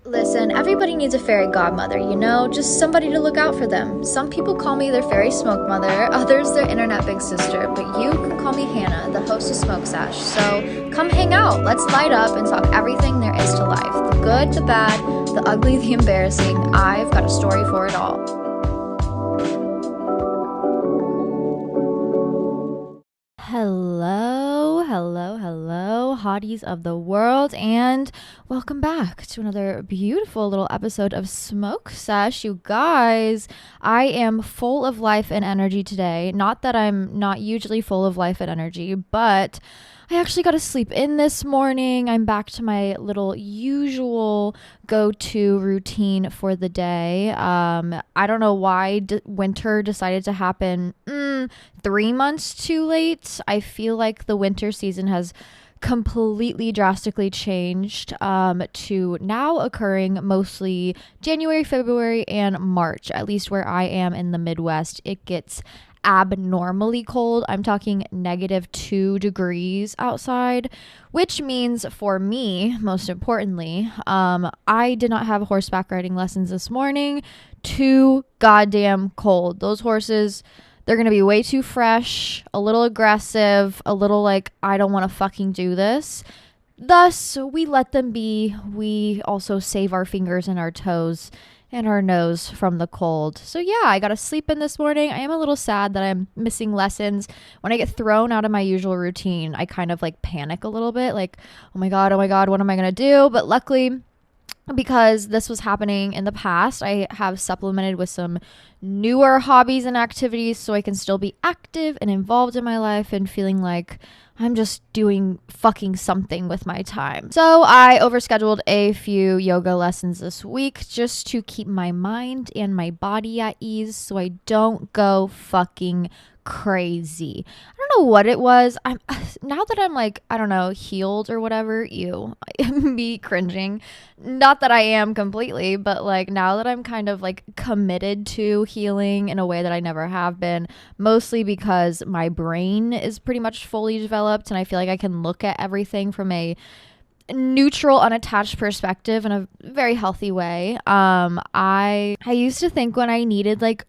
Listen, everybody needs a fairy godmother, just somebody to look out for them. Some people call me their fairy smoke mother, others their internet big sister, but you can call me Hannah, the host of Smoke Sash. So come hang out, let's light up and talk everything there is to life. The good, the bad, the ugly, the embarrassing. I've got a story for it all. Hello, hotties of the world, and welcome back to another beautiful little episode of Smoke Sesh. You guys, I am full of life and energy today. Not that I'm not usually full of life and energy, but I actually got to sleep in this morning. I'm back to my little usual go-to routine for the day. I don't know why winter decided to happen 3 months too late. I feel like the winter season has completely drastically changed to now occurring mostly January, February, and March, at least where I am in the Midwest. It gets abnormally cold. I'm talking -2 degrees outside, which means for me, most importantly, I did not have horseback riding lessons this morning. Too goddamn cold. Those horses, they're going to be way too fresh, a little aggressive, a little like, I don't want to fucking do this. Thus, we let them be. We also save our fingers and our toes and our nose from the cold. So yeah, I got to sleep in this morning. I am a little sad that I'm missing lessons. When I get thrown out of my usual routine, I kind of like panic a little bit, like, oh my God, what am I going to do? But luckily, because this was happening in the past, I have supplemented with some newer hobbies and activities so I can still be active and involved in my life and feeling like I'm just doing fucking something with my time. So I overscheduled a few yoga lessons this week just to keep my mind and my body at ease so I don't go fucking crazy. I don't know what it was. I'm now that I'm like, I don't know, healed or whatever, me cringing. Not that I am completely, but like now that I'm kind of like committed to healing in a way that I never have been, mostly because my brain is pretty much fully developed and I feel like I can look at everything from a neutral, unattached perspective in a very healthy way. I used to think when I needed like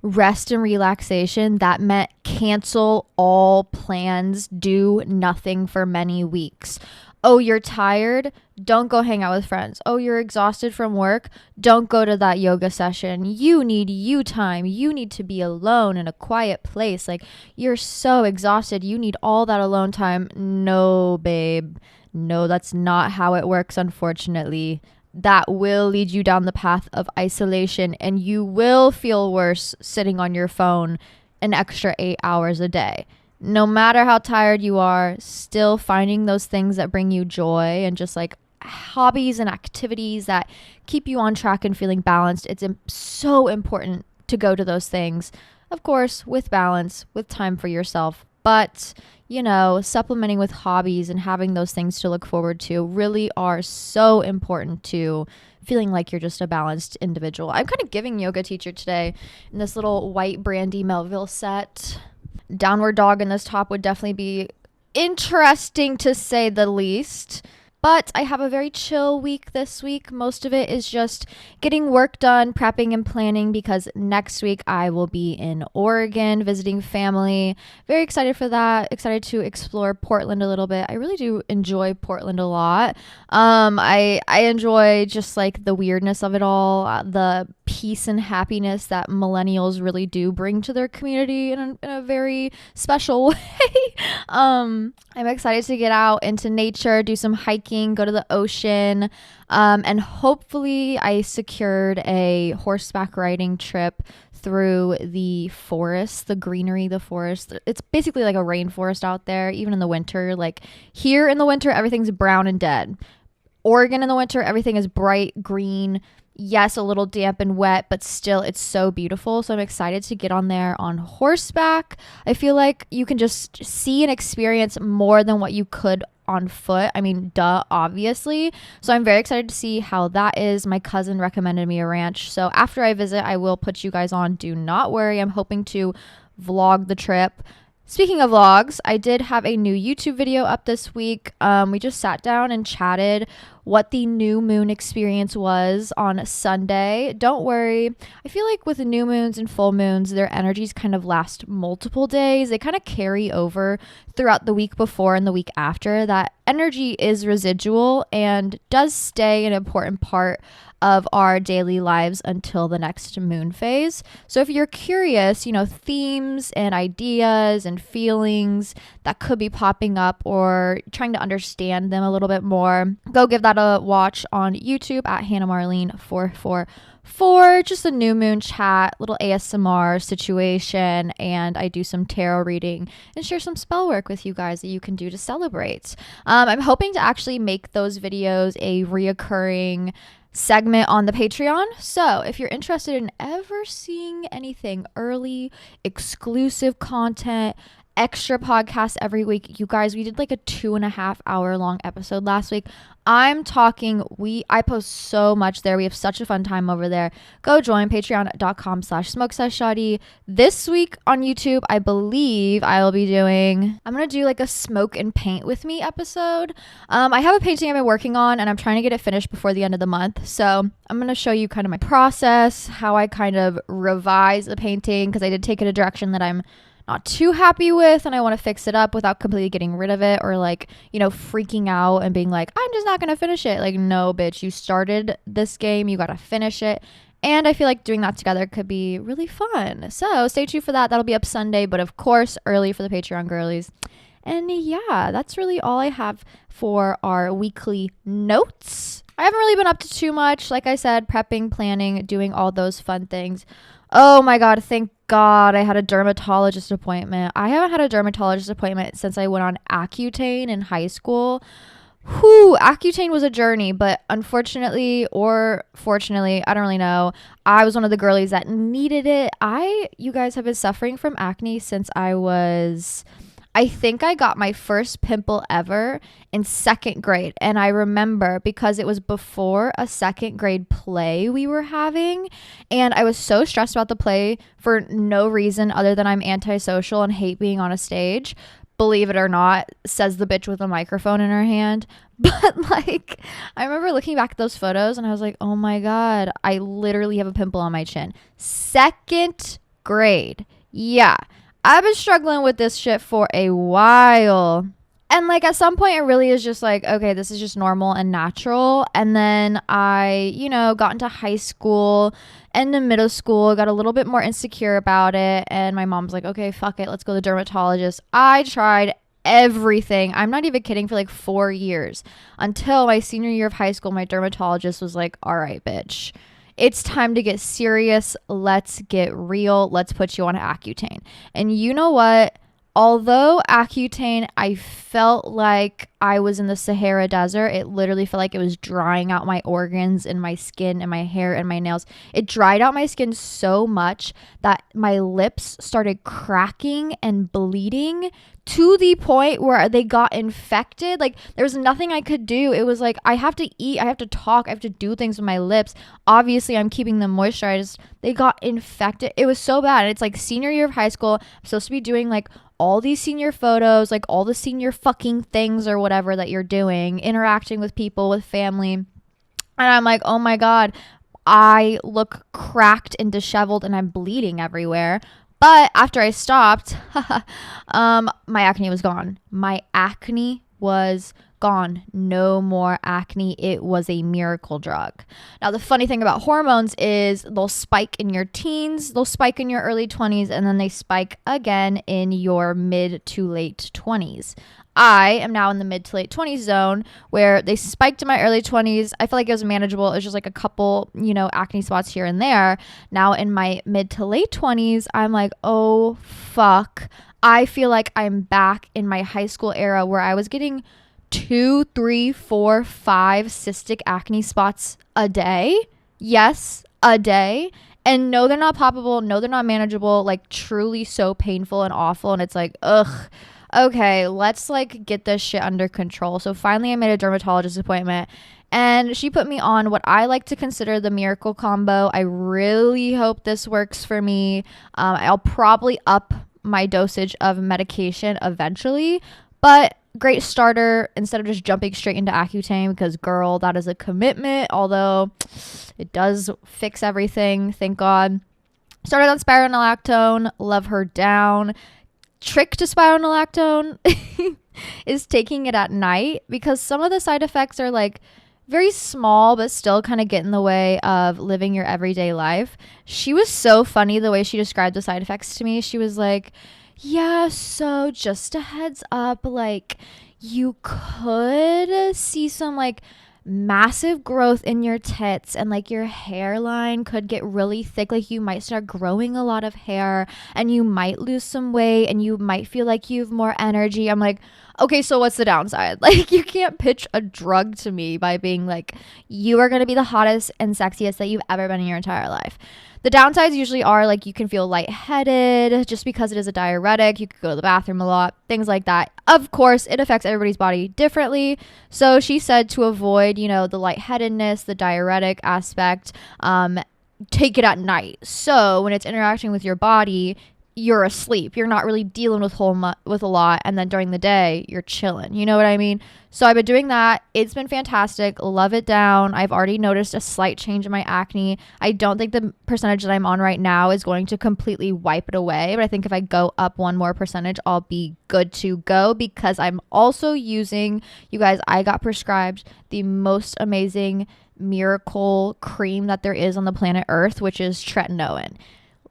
rest and relaxation, that meant cancel all plans, do nothing for many weeks. Oh, you're tired? Don't go hang out with friends. Oh, you're exhausted from work? Don't go to that yoga session. You need you time. You need to be alone in a quiet place. Like, you're so exhausted. You need all that alone time. No, babe. No, that's not how it works, unfortunately. That will lead you down the path of isolation and you will feel worse sitting on your phone an extra 8 hours a day. No matter how tired you are, still finding those things that bring you joy and just like hobbies and activities that keep you on track and feeling balanced. It's so important to go to those things, of course, with balance, with time for yourself. But, supplementing with hobbies and having those things to look forward to really are so important to feeling like you're just a balanced individual. I'm kind of giving yoga teacher today in this little white Brandy Melville set. Downward dog in this top would definitely be interesting to say the least. But I have a very chill week this week. Most of it is just getting work done, prepping and planning because next week I will be in Oregon visiting family. Very excited for that. Excited to explore Portland a little bit. I really do enjoy Portland a lot. I enjoy just like the weirdness of it all, the peace and happiness that millennials really do bring to their community in a very special way. I'm excited to get out into nature, do some hiking, go to the ocean, and hopefully I secured a horseback riding trip through the forest, the greenery, the forest. It's basically like a rainforest out there, even in the winter. Like here in the winter, everything's brown and dead. Oregon in the winter, everything is bright green. Yes, a little damp and wet, but still it's so beautiful. So I'm excited to get on there on horseback. I feel like you can just see and experience more than what you could on foot. I mean, duh, obviously. So I'm very excited to see how that is. My cousin recommended me a ranch. So after I visit, I will put you guys on. Do not worry. I'm hoping to vlog the trip. Speaking of vlogs, I did have a new YouTube video up this week. We just sat down and chatted what the new moon experience was on Sunday. Don't worry. I feel like with new moons and full moons, their energies kind of last multiple days. They kind of carry over throughout the week before and the week after. That energy is residual and does stay an important part of our daily lives until the next moon phase. So if you're curious, themes and ideas and feelings that could be popping up or trying to understand them a little bit more, go give that a watch on YouTube at Hannah Marlene 444. Just a new moon chat, little ASMR situation, and I do some tarot reading and share some spell work with you guys that you can do to celebrate. I'm hoping to actually make those videos a reoccurring segment on the Patreon. So if you're interested in ever seeing anything early, exclusive content, extra podcasts every week, you guys, we did like a 2.5 hour long episode last week. I'm talking, I post so much there. We have such a fun time over there. Go join patreon.com/smokesesshotty. This week on YouTube, I believe I'm going to do like a smoke and paint with me episode. I have a painting I've been working on and I'm trying to get it finished before the end of the month. So I'm going to show you kind of my process, how I kind of revise the painting, because I did take it a direction that I'm not too happy with and I want to fix it up without completely getting rid of it or freaking out and being like, I'm just not going to finish it. Like, no, bitch, you started this game. You got to finish it. And I feel like doing that together could be really fun. So stay tuned for that. That'll be up Sunday, but of course, early for the Patreon girlies. And yeah, that's really all I have for our weekly notes. I haven't really been up to too much. Like I said, prepping, planning, doing all those fun things. Oh my God, thank God I had a dermatologist appointment. I haven't had a dermatologist appointment since I went on Accutane in high school. Accutane was a journey, but unfortunately or fortunately, I don't really know, I was one of the girlies that needed it. You guys have been suffering from acne since I think I got my first pimple ever in 2nd grade. And I remember because it was before a 2nd grade play we were having. And I was so stressed about the play for no reason other than I'm antisocial and hate being on a stage. Believe it or not, says the bitch with a microphone in her hand. But I remember looking back at those photos and I was like, oh my God, I literally have a pimple on my chin. 2nd grade. Yeah. I've been struggling with this shit for a while. And at some point it really is just okay, this is just normal and natural. And then I, got into high school and in middle school, got a little bit more insecure about it. And my mom's like, okay, fuck it. Let's go to the dermatologist. I tried everything. I'm not even kidding, for 4 years until my senior year of high school. My dermatologist was like, all right, bitch, it's time to get serious. Let's get real. Let's put you on Accutane. And you know what? Although Accutane, I felt like I was in the Sahara Desert. It literally felt like it was drying out my organs and my skin and my hair and my nails. It dried out my skin so much that my lips started cracking and bleeding to the point where they got infected. There was nothing I could do. It was I have to eat, I have to talk, I have to do things with my lips. Obviously, I'm keeping them moisturized. They got infected. It was so bad. And it's senior year of high school. I'm supposed to be doing all these senior photos, all the senior fucking things or whatever that you're doing, interacting with people, with family. And I'm like, oh my God, I look cracked and disheveled and I'm bleeding everywhere. But after I stopped, my acne was gone. My acne was gone. No more acne. It was a miracle drug. Now, the funny thing about hormones is they'll spike in your teens, they'll spike in your early 20s, and then they spike again in your mid to late 20s. I am now in the mid to late 20s zone where they spiked in my early 20s. I feel like it was manageable. It was just a couple, acne spots here and there. Now in my mid to late 20s, I'm like, oh, fuck. I feel like I'm back in my high school era where I was getting 2, 3, 4, 5 cystic acne spots a day. Yes, a day. And no, they're not poppable. No, they're not manageable. Truly so painful and awful. And it's ugh. Okay, let's get this shit under control. So finally I made a dermatologist appointment and she put me on what I like to consider the miracle combo. I really hope this works for me. I'll probably up my dosage of medication eventually, but great starter instead of just jumping straight into Accutane, because girl, that is a commitment, although it does fix everything, thank God. Started on spironolactone, love her down. Trick to spironolactone is taking it at night, because some of the side effects are like very small but still kind of get in the way of living your everyday life. She was so funny the way she described the side effects to me. She was like, yeah, so just a heads up, like you could see some like massive growth in your tits, and like your hairline could get really thick, like you might start growing a lot of hair, and you might lose some weight, and you might feel like you have more energy. I'm like, okay, so what's the downside? Like, you can't pitch a drug to me by being like, you are going to be the hottest and sexiest that you've ever been in your entire life. The downsides usually are like you can feel lightheaded just because it is a diuretic. You could go to the bathroom a lot, things like that. Of course, it affects everybody's body differently. So she said to avoid, you know, the lightheadedness, the diuretic aspect, take it at night. So when it's interacting with your body, you're asleep. You're not really dealing with with a lot, and then during the day you're chilling. You know what I mean? So I've been doing that. It's been fantastic. Love it down. I've already noticed a slight change in my acne. I don't think the percentage that I'm on right now is going to completely wipe it away, but I think if I go up one more percentage, I'll be good to go, because I'm also using, you guys, I got prescribed the most amazing miracle cream that there is on the planet Earth, which is tretinoin.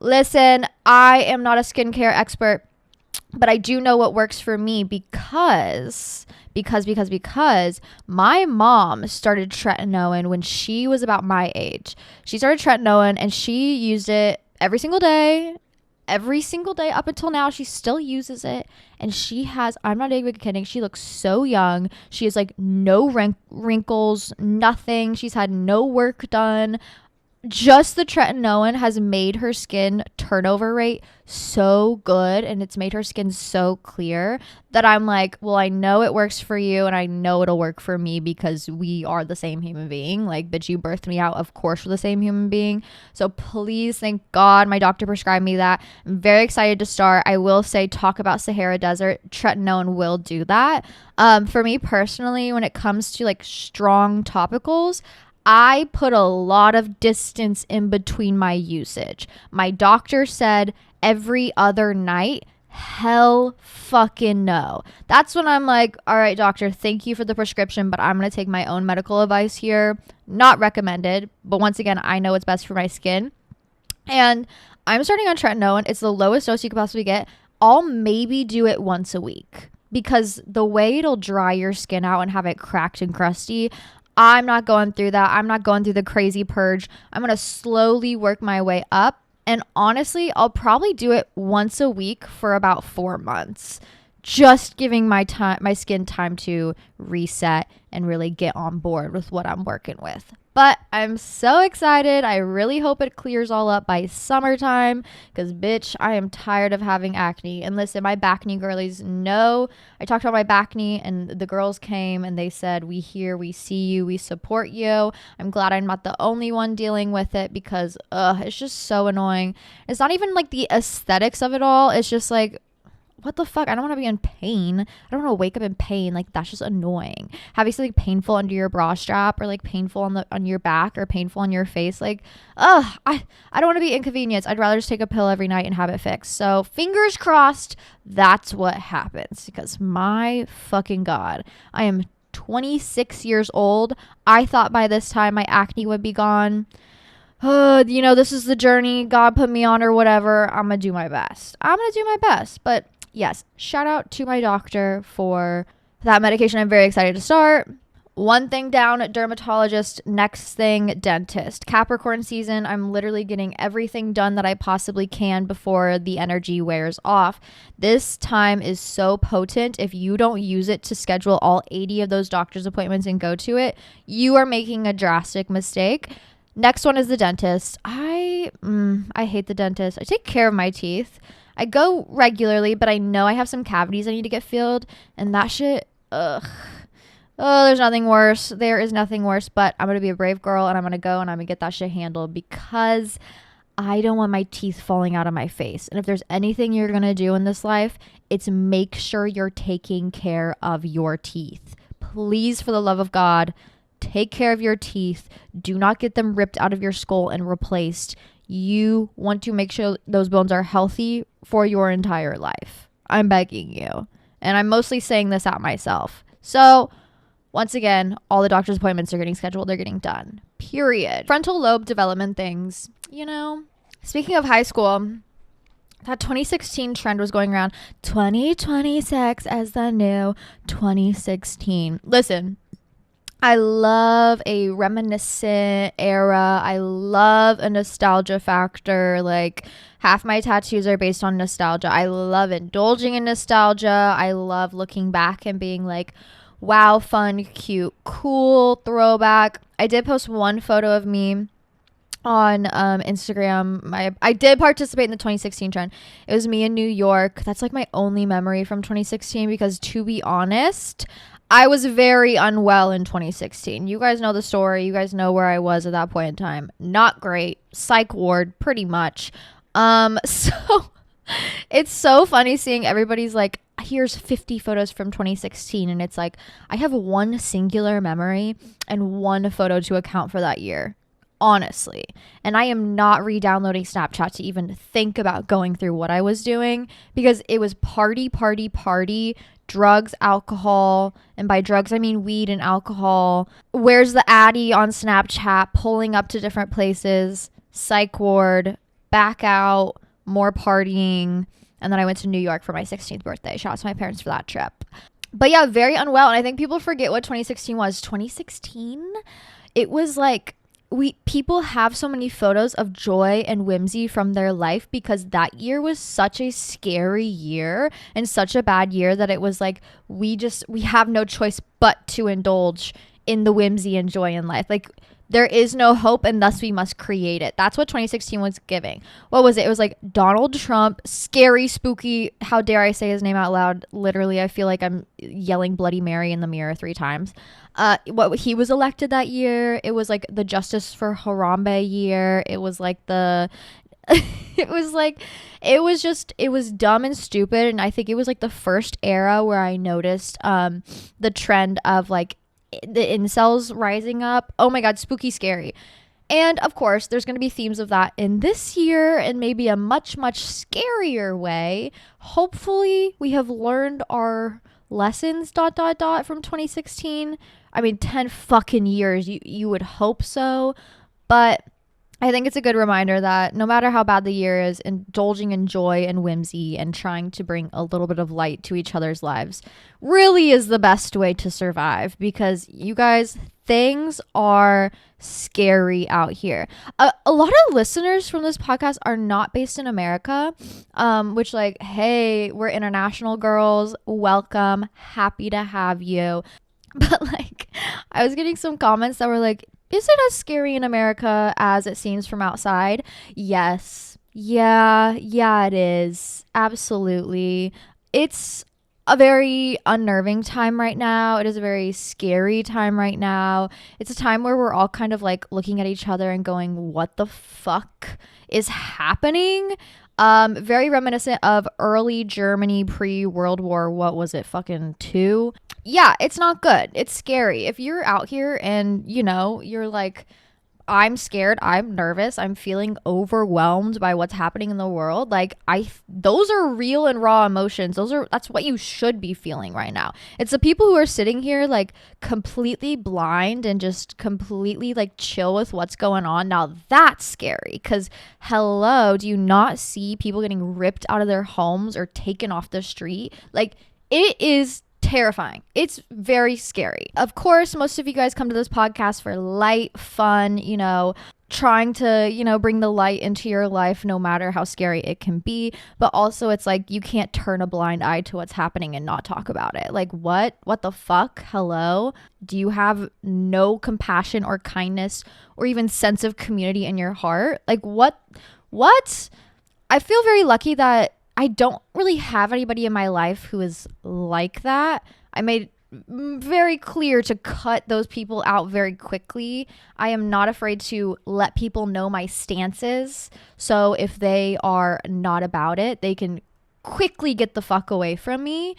Listen, I am not a skincare expert, but I do know what works for me, because my mom started tretinoin when she was about my age. She started tretinoin and she used it every single day up until now. She still uses it, and she has, I'm not even kidding, she looks so young. She has like no wrinkles, nothing. She's had no work done. Just the tretinoin has made her skin turnover rate so good, and it's made her skin so clear that I'm like, well, I know it works for you, and I know it'll work for me, because we are the same human being. Like, bitch, you birthed me out, of course we're the same human being. So please, thank God my doctor prescribed me that. I'm very excited to start. I will say, talk about Sahara Desert, tretinoin will do that. For me personally, when it comes to like strong topicals, I put a lot of distance in between my usage. My doctor said every other night. Hell fucking no. That's when I'm like, all right, doctor, thank you for the prescription, but I'm going to take my own medical advice here. Not recommended, but once again, I know what's best for my skin. And I'm starting on tretinoin. It's the lowest dose you could possibly get. I'll maybe do it once a week, because the way it'll dry your skin out and have it cracked and crusty, I'm not going through that. I'm not going through the crazy purge. I'm going to slowly work my way up. And honestly, I'll probably do it once a week for about 4 months. Just giving my skin time to reset and really get on board with what I'm working with. But I'm so excited. I really hope it clears all up by summertime, because bitch, I am tired of having acne. And listen, my backney girlies know. I talked about my backney, and the girls came and they said, we hear, we see you, we support you. I'm glad I'm not the only one dealing with it, because it's just so annoying. It's not even like the aesthetics of it all. It's just like, what the fuck? I don't want to be in pain. I don't want to wake up in pain. Like, that's just annoying. Having something painful under your bra strap, or like painful on your back, or painful on your face. Like, I don't want to be inconvenienced. I'd rather just take a pill every night and have it fixed. So fingers crossed that's what happens, because my fucking God, I am 26 years old. I thought by this time my acne would be gone. This is the journey God put me on, or whatever. I'm going to do my best. But yes, shout out to my doctor for that medication. I'm very excited to start. One thing down, dermatologist. Next thing, dentist. Capricorn season. I'm literally getting everything done that I possibly can before the energy wears off. This time is so potent. If you don't use it to schedule all 80 of those doctor's appointments and go to it, you are making a drastic mistake. Next one is the dentist. I hate the dentist. I take care of my teeth. I go regularly, but I know I have some cavities I need to get filled, and that shit, ugh. Oh, there's nothing worse. There is nothing worse, but I'm going to be a brave girl, and I'm going to go and I'm going to get that shit handled, because I don't want my teeth falling out of my face. And if there's anything you're going to do in this life, it's make sure you're taking care of your teeth. Please, for the love of God, take care of your teeth. Do not get them ripped out of your skull and replaced. You want to make sure those bones are healthy for your entire life. I'm begging you. And I'm mostly saying this out myself. So, once again, all the doctor's appointments are getting scheduled. They're getting done. Period. Frontal lobe development things. You know, speaking of high school, that 2016 trend was going around. 2026 as the new 2016. Listen, I love a reminiscent era. I love a nostalgia factor. Like, half my tattoos are based on nostalgia. I love indulging in nostalgia. I love looking back and being like, wow, fun, cute, cool, throwback. I did post one photo of me on Instagram. I did participate in the 2016 trend. It was me in New York. That's like my only memory from 2016 because, to be honest, I was very unwell in 2016. You guys know the story. You guys know where I was at that point in time. Not great. Psych ward, pretty much. So it's so funny seeing everybody's like, here's 50 photos from 2016. And it's like, I have one singular memory and one photo to account for that year. Honestly. And I am not re-downloading Snapchat to even think about going through what I was doing because it was party, drugs, alcohol. And by drugs, I mean weed and alcohol. Where's the Addy on Snapchat, pulling up to different places, psych ward, back out, more partying. And then I went to New York for my 16th birthday. Shout out to my parents for that trip. But yeah, very unwell. And I think people forget what 2016 was. 2016, it was like, people have so many photos of joy and whimsy from their life because that year was such a scary year and such a bad year that it was like we have no choice but to indulge in the whimsy and joy in life. Like, there is no hope and thus we must create it. That's what 2016 was giving. What was it? It was like Donald Trump, scary, spooky. How dare I say his name out loud? Literally, I feel like I'm yelling Bloody Mary in the mirror 3 times. He was elected that year. It was like the Justice for Harambe year. It was like it was dumb and stupid. And I think it was like the first era where I noticed the trend of like the incels rising up. Oh my God, spooky, scary. And of course, there's going to be themes of that in this year in maybe a much, much scarier way. Hopefully, we have learned our lessons, from 2016. I mean, 10 fucking years. You would hope so. But I think it's a good reminder that no matter how bad the year is, indulging in joy and whimsy and trying to bring a little bit of light to each other's lives really is the best way to survive because, you guys, things are scary out here. A lot of listeners from this podcast are not based in America, which, like, hey, we're international girls. Welcome. Happy to have you. But, like, I was getting some comments that were like, is it as scary in America as it seems from outside? Yes. Yeah, it is. Absolutely. It's a very unnerving time right now. It is a very scary time right now. It's a time where we're all kind of like looking at each other and going, what the fuck is happening? Very reminiscent of early Germany pre-World War, what was it, fucking 2? Yeah, it's not good. It's scary. If you're out here and, you know, you're like, I'm scared, I'm nervous, I'm feeling overwhelmed by what's happening in the world, like, those are real and raw emotions. That's what you should be feeling right now. It's the people who are sitting here like completely blind and just completely like chill with what's going on. Now that's scary because, hello, do you not see people getting ripped out of their homes or taken off the street? Like, it is terrifying. It's very scary. Of course, most of you guys come to this podcast for light, fun, you know, trying to, you know, bring the light into your life no matter how scary it can be. But also it's like you can't turn a blind eye to what's happening and not talk about it. Like, what the fuck? Hello? Do you have no compassion or kindness or even sense of community in your heart? Like, what? I feel very lucky that I don't really have anybody in my life who is like that. I made very clear to cut those people out very quickly. I am not afraid to let people know my stances. So if they are not about it, they can quickly get the fuck away from me.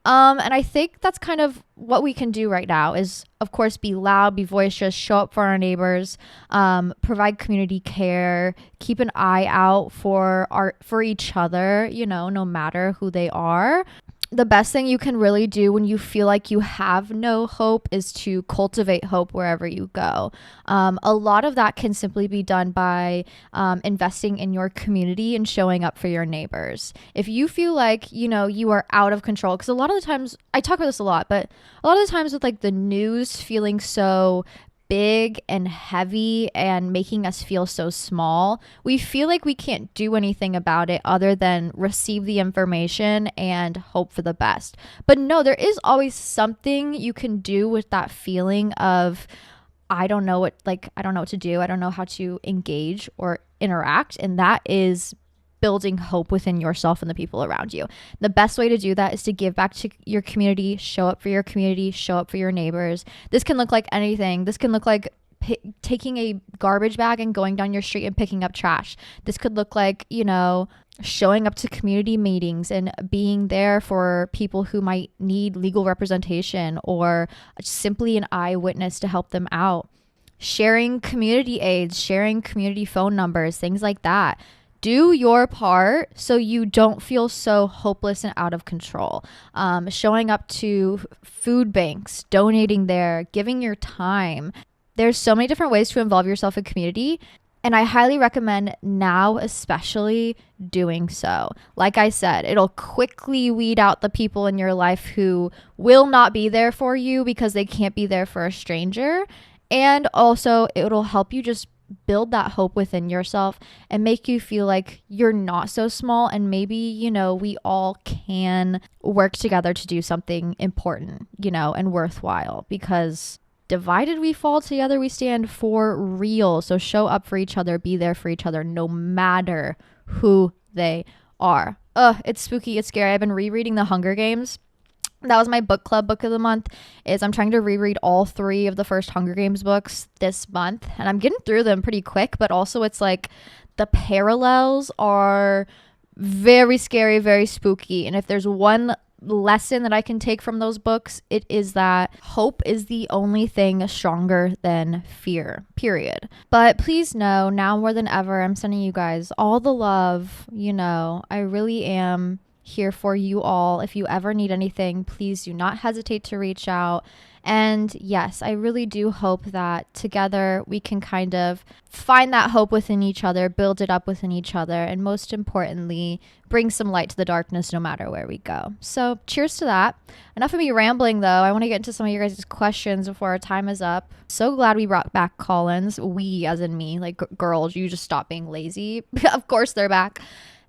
And I think that's kind of what we can do right now is, of course, be loud, be boisterous, show up for our neighbors, provide community care, keep an eye out for each other, you know, no matter who they are. The best thing you can really do when you feel like you have no hope is to cultivate hope wherever you go. A lot of that can simply be done by investing in your community and showing up for your neighbors. If you feel like, you know, you are out of control, because a lot of the times, I talk about this a lot, but a lot of the times with like the news feeling so big and heavy and making us feel so small, we feel like we can't do anything about it other than receive the information and hope for the best. But no, there is always something you can do with that feeling of I don't know what to do. I don't know how to engage or interact, and that is building hope within yourself and the people around you. The best way to do that is to give back to your community, show up for your community, show up for your neighbors. This can look like anything. This can look like taking a garbage bag and going down your street and picking up trash. This could look like, you know, showing up to community meetings and being there for people who might need legal representation or simply an eyewitness to help them out. Sharing community aids, sharing community phone numbers, things like that. Do your part so you don't feel so hopeless and out of control. Showing up to food banks, donating there, giving your time. There's so many different ways to involve yourself in community, and I highly recommend now especially doing so. Like I said, it'll quickly weed out the people in your life who will not be there for you because they can't be there for a stranger. And also it'll help you just build that hope within yourself and make you feel like you're not so small, and maybe, you know, we all can work together to do something important, you know, and worthwhile, because divided we fall, together we stand, for real. So show up for each other, be there for each other, no matter who they are. It's spooky, it's scary. I've been rereading The Hunger Games. That was my book club book of the month. I'm trying to reread all 3 of the first Hunger Games books this month, and I'm getting through them pretty quick, but also it's like the parallels are very scary, very spooky. And if there's one lesson that I can take from those books, it is that hope is the only thing stronger than fear, period. But please know, now more than ever, I'm sending you guys all the love. You know, I really am here for you all. If you ever need anything, please do not hesitate to reach out. And yes, I really do hope that together we can kind of find that hope within each other, build it up within each other, and most importantly, bring some light to the darkness no matter where we go. So cheers to that. Enough of me rambling though. I want to get into some of your guys' questions before our time is up. So glad we brought back call-ins. We, as in me, like girls, you just stop being lazy. Of course they're back.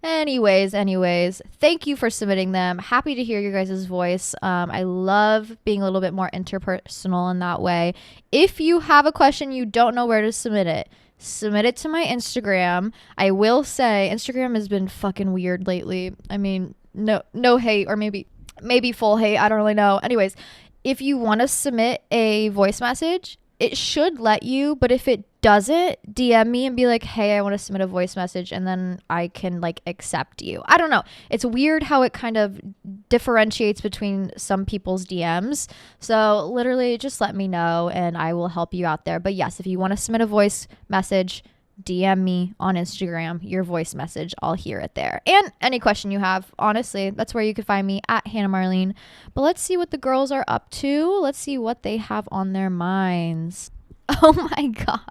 Anyways, thank you for submitting them. Happy to hear your guys' voice. I love being a little bit more interpersonal in that way. If you have a question, you don't know where to submit it to my Instagram. I will say Instagram has been fucking weird lately. I mean, no hate, or maybe full hate. I don't really know. Anyways, if you want to submit a voice message, it should let you, but if it doesn't, DM me and be like, hey, I want to submit a voice message, and then I can like accept you. I don't know. It's weird how it kind of differentiates between some people's DMs. So literally just let me know and I will help you out there. But yes, if you want to submit a voice message, DM me on Instagram, your voice message. I'll hear it there. And any question you have, honestly, that's where you can find me, at Hannah Marlene. But let's see what the girls are up to. Let's see what they have on their minds. Oh my God.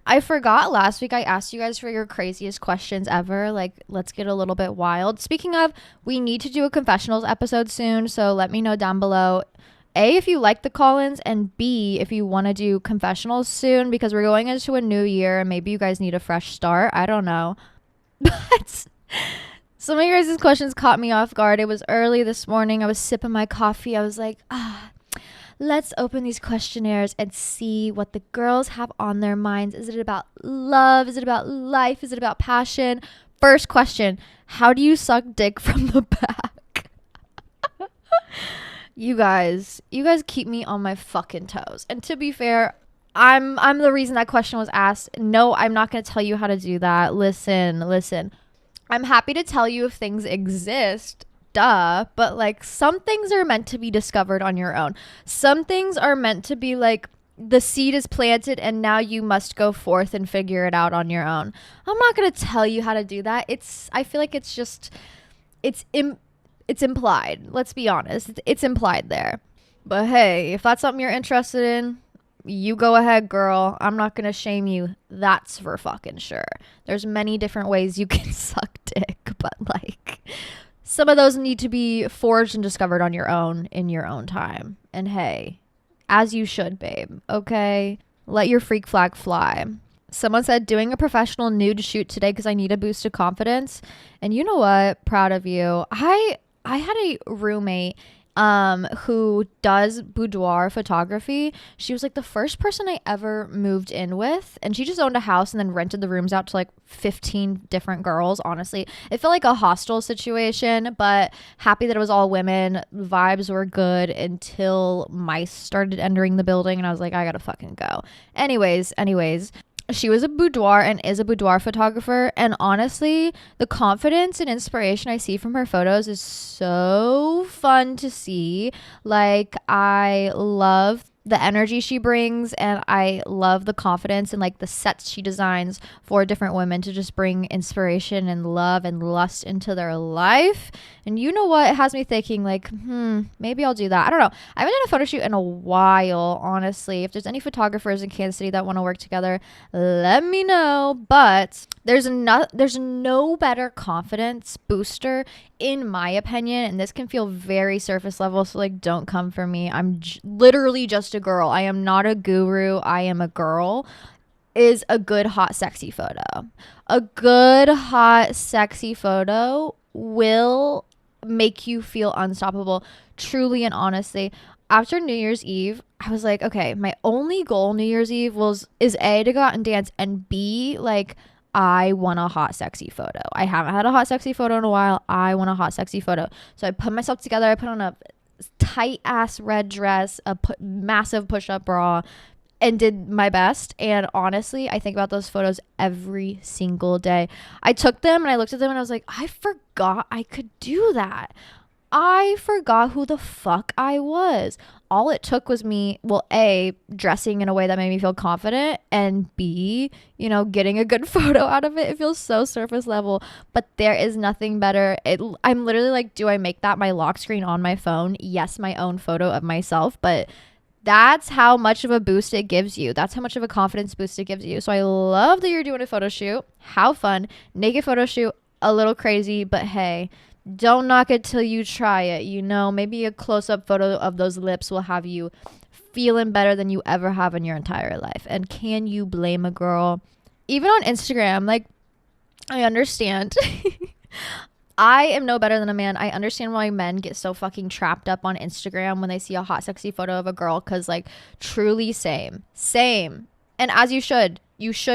I forgot last week I asked you guys for your craziest questions ever. Like, let's get a little bit wild. Speaking of, we need to do a confessionals episode soon. So let me know down below. A, if you like the call-ins, and B, if you want to do confessionals soon, because we're going into a new year and maybe you guys need a fresh start. I don't know. But some of your guys' questions caught me off guard. It was early this morning. I was sipping my coffee. I was like, let's open these questionnaires and see what the girls have on their minds. Is it about love? Is it about life? Is it about passion? First question, how do you suck dick from the back? You guys keep me on my fucking toes. And to be fair, I'm the reason that question was asked. No, I'm not going to tell you how to do that. Listen. I'm happy to tell you if things exist. Duh, but like some things are meant to be discovered on your own. Some things are meant to be like the seed is planted and now you must go forth and figure it out on your own. I'm not going to tell you how to do that. I feel like it's just it's it's implied. Let's be honest. It's implied there. But hey, if that's something you're interested in, you go ahead, girl. I'm not going to shame you. That's for fucking sure. There's many different ways you can suck dick, but like some of those need to be forged and discovered on your own in your own time. And hey, as you should, babe. Okay? Let your freak flag fly. Someone said doing a professional nude shoot today because I need a boost of confidence. And you know what? Proud of you. I had a roommate who does boudoir photography. She was like the first person I ever moved in with, and she just owned a house and then rented the rooms out to like 15 different girls. Honestly, it felt like a hostel situation, but happy that it was all women. Vibes were good until mice started entering the building and I was like, I gotta fucking go. Anyways, she was a boudoir and is a boudoir photographer, and honestly the confidence and inspiration I see from her photos is so fun to see. Like, I love the energy she brings, and I love the confidence and like the sets she designs for different women to just bring inspiration and love and lust into their life. And you know what, it has me thinking like, maybe I'll do that. I don't know, I haven't done a photo shoot in a while, honestly. If there's any photographers in Kansas City that want to work together, let me know. But there's no better confidence booster, in my opinion, and this can feel very surface level, so like don't come for me. I'm literally just a girl. I am not a guru. I am a girl. Is a good hot sexy photo. A good hot sexy photo will make you feel unstoppable, truly and honestly. After New Year's Eve, I was like, okay, my only goal New Year's Eve is A, to go out and dance, and B, like, I want a hot sexy photo. I haven't had a hot sexy photo in a while. I want a hot sexy photo. So I put myself together. I put on a tight ass red dress, a massive push-up bra, and did my best. And honestly, I think about those photos every single day. I took them and I looked at them and I was like, I forgot I could do that. I forgot who the fuck I was. All it took was me, well, A, dressing in a way that made me feel confident, and B, getting a good photo out of it. It feels so surface level, but there is nothing better. I'm literally like, do I make that my lock screen on my phone? Yes, my own photo of myself, but that's how much of a boost it gives you. That's how much of a confidence boost it gives you. So I love that you're doing a photo shoot. How fun. Naked photo shoot, a little crazy, but hey, don't knock it till you try it. Maybe a close-up photo of those lips will have you feeling better than you ever have in your entire life. And can you blame a girl? Even on Instagram, like, I understand. I am no better than a man. I understand why men get so fucking trapped up on Instagram when they see a hot, sexy photo of a girl, because, like, truly same. And as you should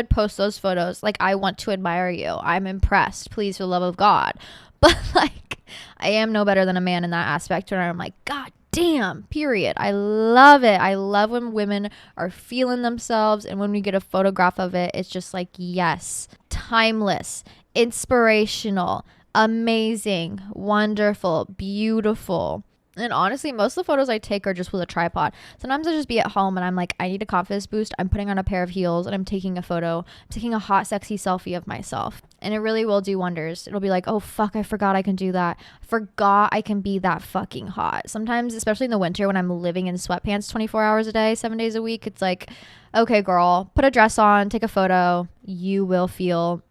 post those photos. Like, I want to admire you. I'm impressed. Please, for the love of God. But like, I am no better than a man in that aspect where I'm like, God damn, period. I love it. I love when women are feeling themselves, and when we get a photograph of it, it's just like, yes, timeless, inspirational, amazing, wonderful, beautiful. And honestly, most of the photos I take are just with a tripod. Sometimes I just be at home and I'm like, I need a confidence boost. I'm putting on a pair of heels and I'm taking a photo. I'm taking a hot, sexy selfie of myself. And it really will do wonders. It'll be like, oh, fuck, I forgot I can do that. Forgot I can be that fucking hot. Sometimes, especially in the winter when I'm living in sweatpants 24 hours a day, 7 days a week, it's like, okay, girl, put a dress on, take a photo. You will feel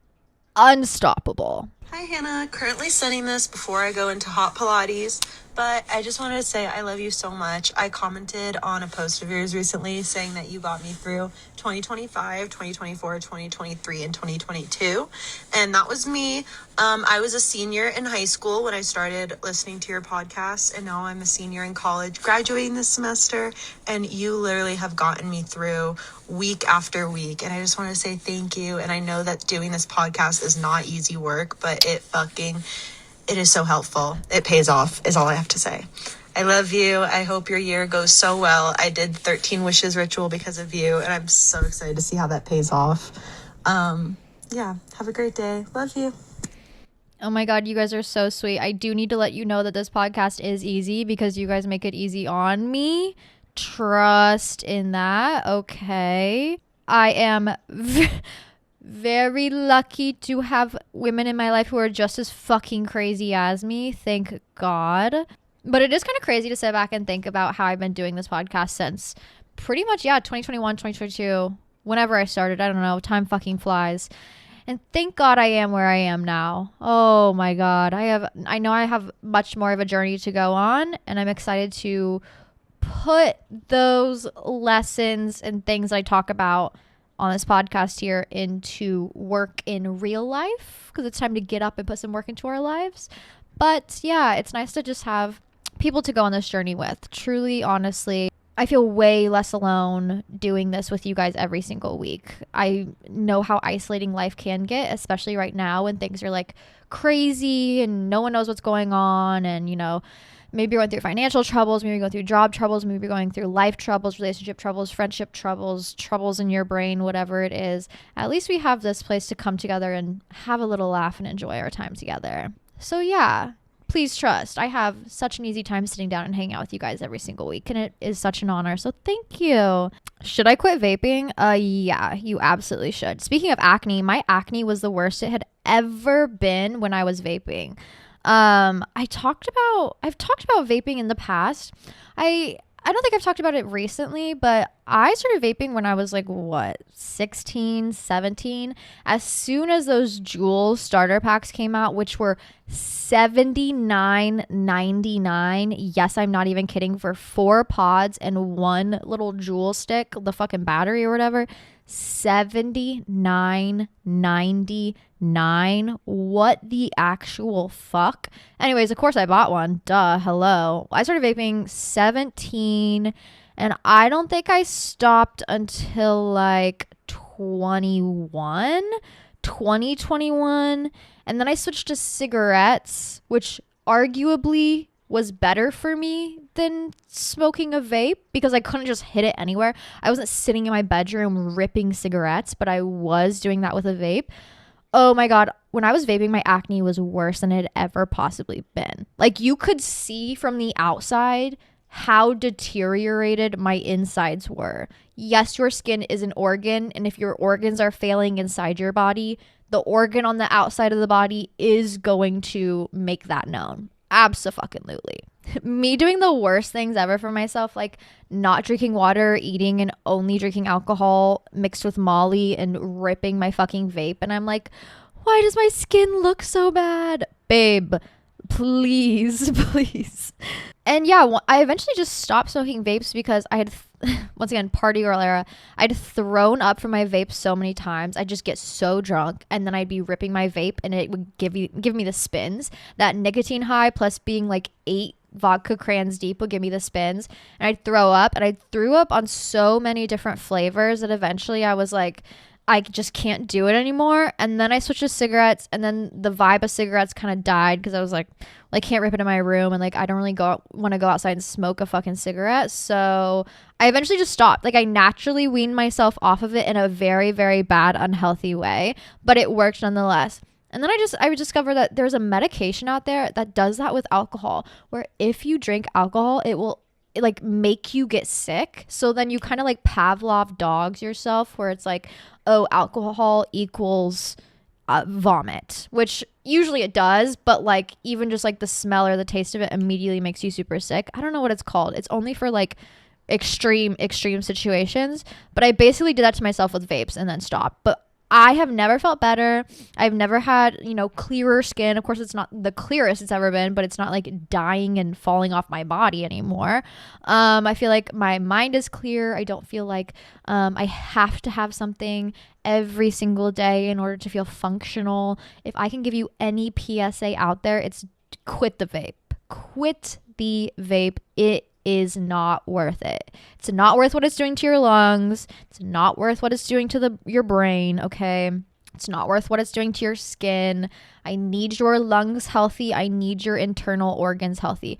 unstoppable. Hi, Hannah. Currently studying this before I go into hot Pilates, but I just wanted to say I love you so much. I commented on a post of yours recently saying that you got me through 2025, 2024, 2023, and 2022, and that was me. I was a senior in high school when I started listening to your podcast, and now I'm a senior in college, graduating this semester, and you literally have gotten me through week after week, and I just want to say thank you. And I know that doing this podcast is not easy work, but it is so helpful. It pays off, is all I have to say. I love you. I hope your year goes so well. I did 13 wishes ritual because of you, and I'm so excited to see how that pays off. Yeah, have a great day. Love you. Oh my God, you guys are so sweet. I do need to let you know that this podcast is easy because you guys make it easy on me. Trust in that. Okay. I am very lucky to have women in my life who are just as fucking crazy as me. Thank God. But it is kind of crazy to sit back and think about how I've been doing this podcast since pretty much, 2021, 2022. Whenever I started, I don't know. Time fucking flies. And thank God I am where I am now. Oh my God. I know I have much more of a journey to go on, and I'm excited to put those lessons and things I talk about on this podcast here into work in real life, because it's time to get up and put some work into our lives. But yeah, it's nice to just have people to go on this journey with. Truly, honestly, I feel way less alone doing this with you guys every single week. I know how isolating life can get, especially right now when things are like crazy and no one knows what's going on. And, maybe you're going through financial troubles, maybe you're going through job troubles, maybe you're going through life troubles, relationship troubles, friendship troubles, troubles in your brain, whatever it is. At least we have this place to come together and have a little laugh and enjoy our time together. So yeah, please trust. I have such an easy time sitting down and hanging out with you guys every single week, and it is such an honor. So thank you. Should I quit vaping? Yeah, you absolutely should. Speaking of acne, my acne was the worst it had ever been when I was vaping. I've talked about vaping in the past. I don't think I've talked about it recently, but I started vaping when I was like, 16, 17. As soon as those Juul starter packs came out, which were $79.99. Yes, I'm not even kidding. For 4 pods and 1 little Juul stick, the fucking battery or whatever. $79.99. What the actual fuck? Anyways, of course I bought one. Duh, hello. I started vaping 17, and I don't think I stopped until like 2021. And then I switched to cigarettes, which arguably was better for me than smoking a vape because I couldn't just hit it anywhere. I wasn't sitting in my bedroom ripping cigarettes, but I was doing that with a vape. Oh my God. When I was vaping, my acne was worse than it had ever possibly been. Like, you could see from the outside how deteriorated my insides were. Yes, your skin is an organ, and if your organs are failing inside your body, the organ on the outside of the body is going to make that known. Abso-fucking-lutely. Me doing the worst things ever for myself, like not drinking water, eating and only drinking alcohol mixed with Molly, and ripping my fucking vape. And I'm like, why does my skin look so bad? Babe, please, please. And yeah, I eventually just stopped smoking vapes because I had, once again, party girl era, I'd thrown up from my vape so many times. I'd just get so drunk, and then I'd be ripping my vape, and it would give me the spins. That nicotine high plus being like 8 vodka crayons deep would give me the spins, and I'd throw up, and I threw up on so many different flavors that eventually I was like, I just can't do it anymore. And then I switched to cigarettes, and then the vibe of cigarettes kind of died because I was like, I can't rip it in my room, and like I don't really want to go outside and smoke a fucking cigarette. So I eventually just stopped. Like, I naturally weaned myself off of it in a very, very bad, unhealthy way, but it worked nonetheless. And then I discovered that there's a medication out there that does that with alcohol, where if you drink alcohol, it will like make you get sick. So then you kind of like Pavlov dogs yourself, where it's like, oh, alcohol equals vomit, which usually it does, but like even just like the smell or the taste of it immediately makes you super sick. I don't know what it's called. It's only for like extreme situations, but I basically did that to myself with vapes and then stopped. But I have never felt better. I've never had, clearer skin. Of course, it's not the clearest it's ever been, but it's not like dying and falling off my body anymore. I feel like my mind is clear. I don't feel like I have to have something every single day in order to feel functional. If I can give you any PSA out there, it's quit the vape. Quit the vape. It is not worth it. It's not worth what it's doing to your lungs. It's not worth what it's doing to your brain, okay? It's not worth what it's doing to your skin. I need your lungs healthy. I need your internal organs healthy.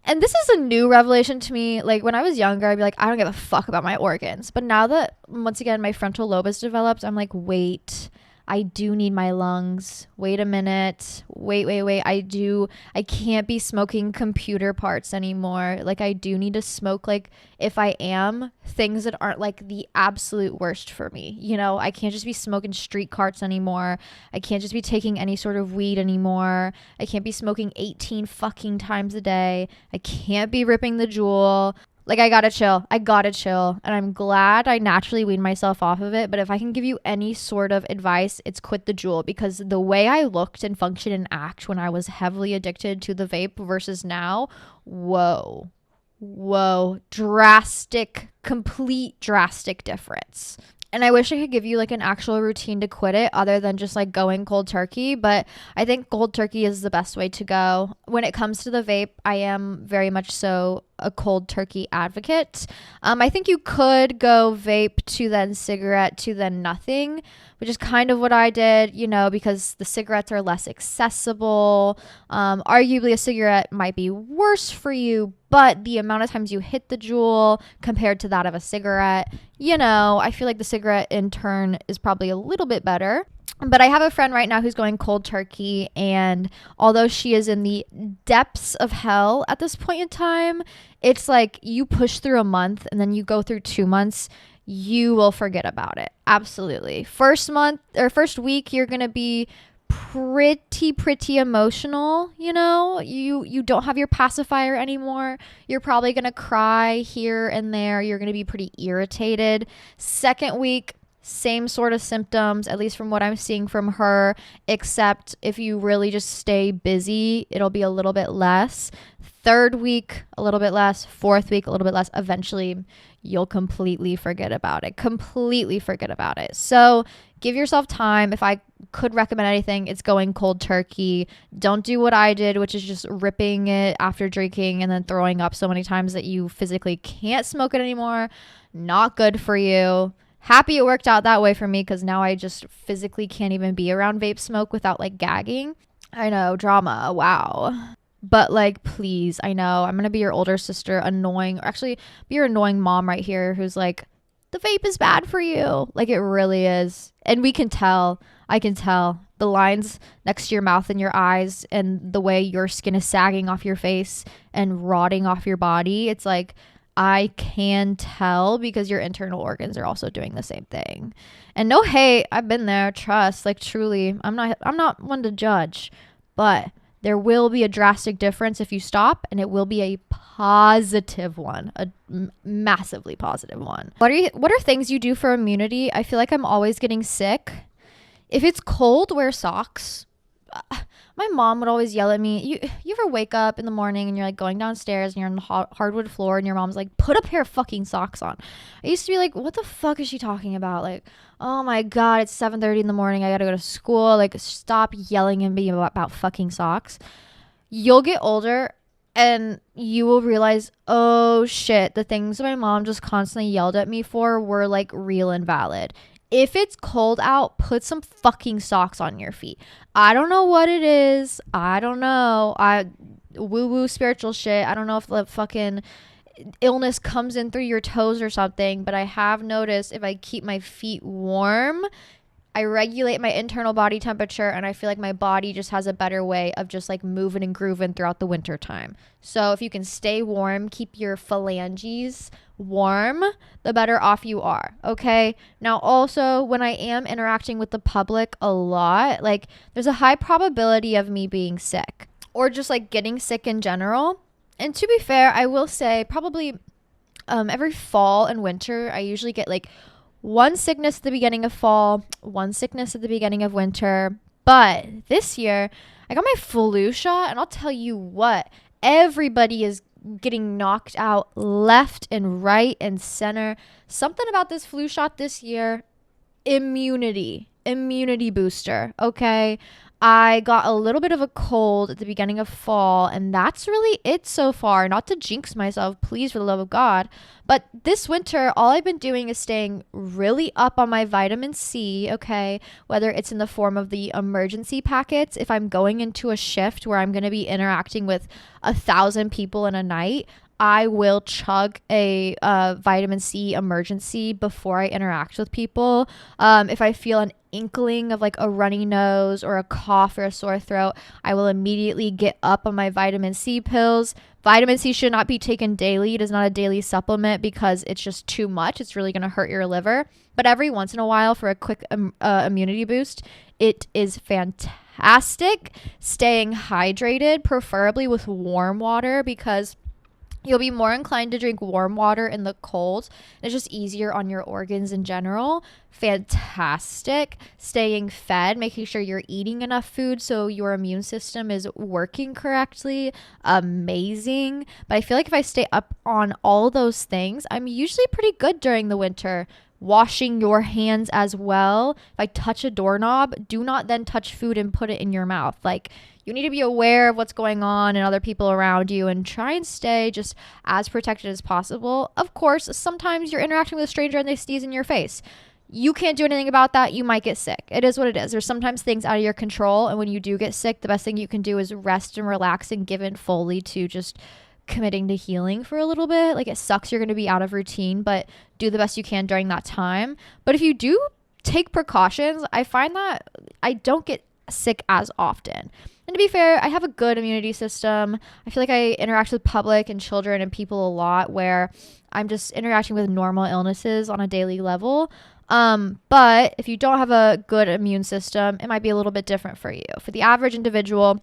And this is a new revelation to me. Like when I was younger, I'd be like, I don't give a fuck about my organs. But now that once again my frontal lobe has developed, I'm like, wait, I do need my lungs. Wait a minute. Wait. I can't be smoking computer parts anymore. Like I do need to smoke, like if I am, things that aren't like the absolute worst for me. You know, I can't just be smoking street carts anymore. I can't just be taking any sort of weed anymore. I can't be smoking 18 fucking times a day. I can't be ripping the jewel. Like I gotta chill. I gotta chill. And I'm glad I naturally weaned myself off of it. But if I can give you any sort of advice, it's quit the jewel, because the way I looked and functioned and act when I was heavily addicted to the vape versus now, whoa. Whoa. Drastic, complete drastic difference. And I wish I could give you like an actual routine to quit it other than just like going cold turkey. But I think cold turkey is the best way to go. When it comes to the vape, I am very much so a cold turkey advocate. I think you could go vape to then cigarette to then nothing, which is kind of what I did, you know, because the cigarettes are less accessible. Arguably, a cigarette might be worse for you, but the amount of times you hit the jewel compared to that of a cigarette, you know, I feel like the cigarette in turn is probably a little bit better. But I have a friend right now who's going cold turkey, and although she is in the depths of hell at this point in time, it's like you push through a month and then you go through 2 months, you will forget about it. Absolutely. First month or first week, you're going to be pretty emotional. You know, you don't have your pacifier anymore. You're probably going to cry here and there. You're going to be pretty irritated. Second week, same sort of symptoms, at least from what I'm seeing from her, except if you really just stay busy, it'll be a little bit less. Third week, a little bit less. Fourth week, a little bit less. Eventually, you'll completely forget about it. Completely forget about it. So give yourself time. If I could recommend anything, it's going cold turkey. Don't do what I did, which is just ripping it after drinking and then throwing up so many times that you physically can't smoke it anymore. Not good for you. Happy it worked out that way for me, because now I just physically can't even be around vape smoke without like gagging. I know, drama. Wow. But like, please, I know I'm going to be your older sister, annoying, or actually be your annoying mom right here who's like, the vape is bad for you. Like it really is. And we can tell. I can tell the lines next to your mouth and your eyes and the way your skin is sagging off your face and rotting off your body. It's like, I can tell, because your internal organs are also doing the same thing. And no hate, I've been there, trust, like truly. I'm not one to judge, but there will be a drastic difference if you stop, and it will be a positive one, a massively positive one. What are things you do for immunity? I feel like I'm always getting sick. If it's cold, wear socks. My mom would always yell at me. You ever wake up in the morning and you're like going downstairs and you're on the hardwood floor and your mom's like, put a pair of fucking socks on. I used to be like, what the fuck is she talking about? Like, oh my God, it's 7:30 in the morning. I gotta go to school. Like, stop yelling at me about fucking socks. You'll get older and you will realize, oh shit, the things my mom just constantly yelled at me for were like real and valid. If it's cold out, put some fucking socks on your feet. I don't know what it is. I don't know. Woo spiritual shit. I don't know if the fucking illness comes in through your toes or something, but I have noticed if I keep my feet warm, I regulate my internal body temperature, and I feel like my body just has a better way of just like moving and grooving throughout the winter time. So if you can stay warm, keep your phalanges warm, the better off you are. Okay. Now, also, when I am interacting with the public a lot, like there's a high probability of me being sick or just like getting sick in general. And to be fair, I will say probably every fall and winter, I usually get like one sickness at the beginning of fall, one sickness at the beginning of winter. But this year, I got my flu shot, and I'll tell you what, everybody is getting knocked out left and right and center. Something about this flu shot this year, immunity booster. Okay. I got a little bit of a cold at the beginning of fall, and that's really it so far. Not to jinx myself, please, for the love of God. But this winter, all I've been doing is staying really up on my vitamin C, okay? Whether it's in the form of the emergency packets, if I'm going into a shift where I'm going to be interacting with 1,000 people in a night, I will chug a vitamin C emergency before I interact with people. If I feel an inkling of like a runny nose or a cough or a sore throat, I will immediately get up on my vitamin C pills. Vitamin C should not be taken daily. It is not a daily supplement because it's just too much. It's really going to hurt your liver. But every once in a while, for a quick immunity boost, it is fantastic. Staying hydrated, preferably with warm water, because you'll be more inclined to drink warm water in the cold. It's just easier on your organs in general. Fantastic. Staying fed, making sure you're eating enough food so your immune system is working correctly. Amazing. But I feel like if I stay up on all those things, I'm usually pretty good during the winter. Washing your hands as well. If I touch a doorknob, do not then touch food and put it in your mouth. Like, you need to be aware of what's going on and other people around you and try and stay just as protected as possible. Of course, sometimes you're interacting with a stranger and they sneeze in your face. You can't do anything about that. You might get sick. It is what it is. There's sometimes things out of your control. And when you do get sick, the best thing you can do is rest and relax and give in fully to just committing to healing for a little bit. Like, it sucks you're going to be out of routine, but do the best you can during that time. But if you do take precautions, I find that I don't get sick as often. And to be fair, I have a good immunity system. I feel like I interact with public and children and people a lot where I'm just interacting with normal illnesses on a daily level. But if you don't have a good immune system, it might be a little bit different for you. For the average individual,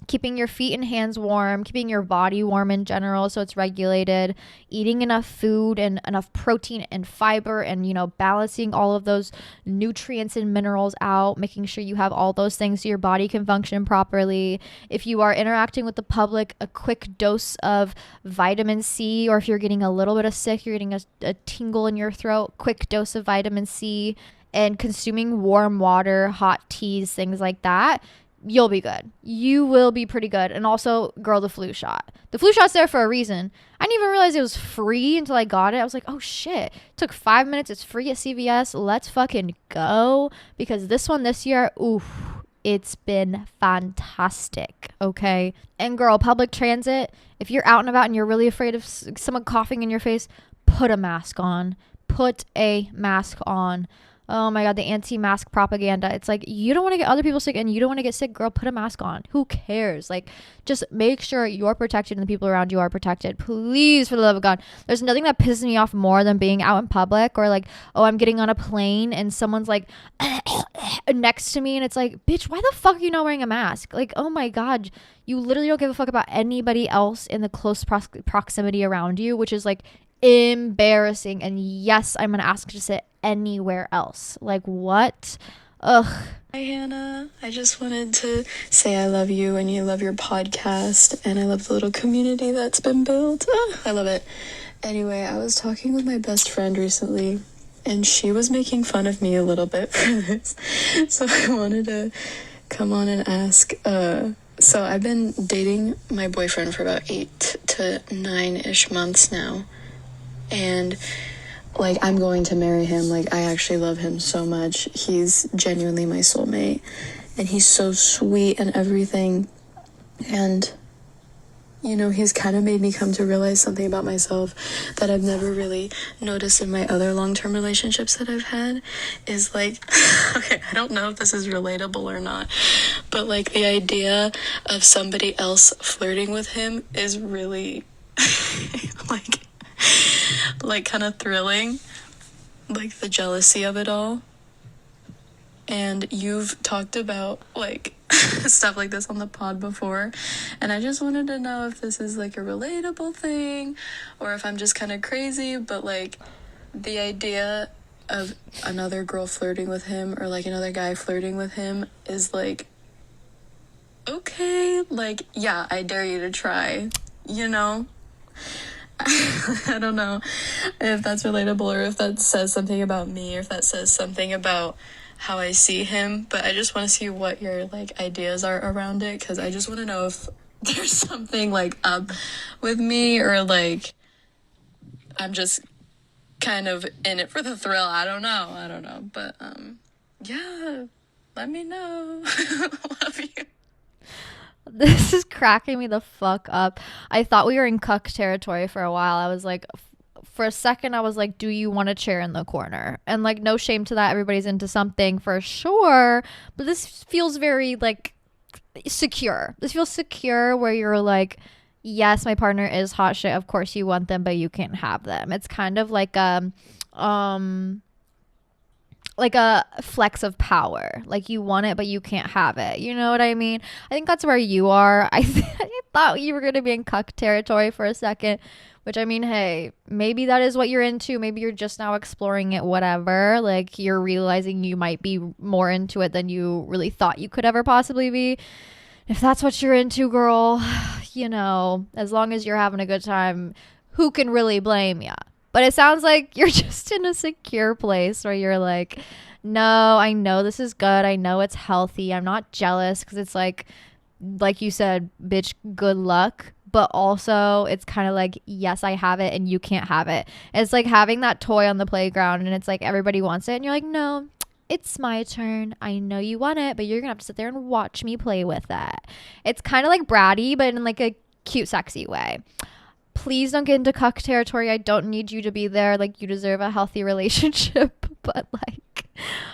keeping your feet and hands warm, keeping your body warm in general so it's regulated, eating enough food and enough protein and fiber, and, you know, balancing all of those nutrients and minerals out, making sure you have all those things so your body can function properly. If you are interacting with the public, a quick dose of vitamin C, or if you're getting a little bit of sick, you're getting a tingle in your throat, quick dose of vitamin C, and consuming warm water, hot teas, things like that, you'll be good. You will be pretty good. And also, girl, the flu shot. The flu shot's there for a reason. I didn't even realize it was free until I got it. I was like, oh shit. It took 5 minutes. It's free at CVS. Let's fucking go. Because this one this year, oof, it's been fantastic. Okay. And girl, public transit, if you're out and about and you're really afraid of someone coughing in your face, put a mask on. Put a mask on. Oh my God, the anti-mask propaganda. It's like, you don't want to get other people sick and you don't want to get sick, girl, put a mask on. Who cares? Like, just make sure you're protected and the people around you are protected. Please, for the love of God. There's nothing that pisses me off more than being out in public, or like, oh, I'm getting on a plane and someone's like next to me and it's like, bitch, why the fuck are you not wearing a mask? Like, oh my God, you literally don't give a fuck about anybody else in the close proximity around you, which is like embarrassing. And yes, I'm gonna ask to sit anywhere else. Like, what? Ugh. Hi Hannah, I just wanted to say I love you and you love your podcast, and I love the little community that's been built. I love it. Anyway, I was talking with my best friend recently and she was making fun of me a little bit for this, so I wanted to come on and ask. So I've been dating my boyfriend for about 8 to 9-ish months now, and like, I'm going to marry him. Like, I actually love him so much. He's genuinely my soulmate, and he's so sweet and everything. And, you know, he's kind of made me come to realize something about myself that I've never really noticed in my other long-term relationships that I've had, is like, okay, I don't know if this is relatable or not, but like, the idea of somebody else flirting with him is really like kind of thrilling, like the jealousy of it all. And you've talked about like stuff like this on the pod before, and I just wanted to know if this is like a relatable thing or if I'm just kind of crazy. But like, the idea of another girl flirting with him, or like another guy flirting with him, is like, okay, like, yeah, I dare you to try, you know? I don't know if that's relatable, or if that says something about me, or if that says something about how I see him, but I just want to see what your like ideas are around it, because I just want to know if there's something like up with me, or like I'm just kind of in it for the thrill. I don't know, but yeah, let me know. Love you. This is cracking me the fuck up. I thought we were in cuck territory for a while. I was like, for a second, I was like, do you want a chair in the corner? And like, no shame to that. Everybody's into something for sure. But this feels very like secure. This feels secure where you're like, yes, my partner is hot shit. Of course you want them, but you can't have them. It's kind of um like a flex of power. Like you want it, but you can't have it. You know what I mean? I think that's where you are. I thought you were going to be in cuck territory for a second, which I mean, hey, maybe that is what you're into. Maybe you're just now exploring it, whatever. Like you're realizing you might be more into it than you really thought you could ever possibly be. If that's what you're into, girl, you know, as long as you're having a good time, who can really blame you? But it sounds like you're just in a secure place where you're like, no, I know this is good. I know it's healthy. I'm not jealous because it's like you said, bitch, good luck. But also, it's kind of like, yes, I have it and you can't have it. It's like having that toy on the playground and it's like everybody wants it. And you're like, no, it's my turn. I know you want it, but you're going to have to sit there and watch me play with it. It's kind of like bratty, but in like a cute, sexy way. Please don't get into cuck territory. I don't need you to be there. Like, you deserve a healthy relationship. But like,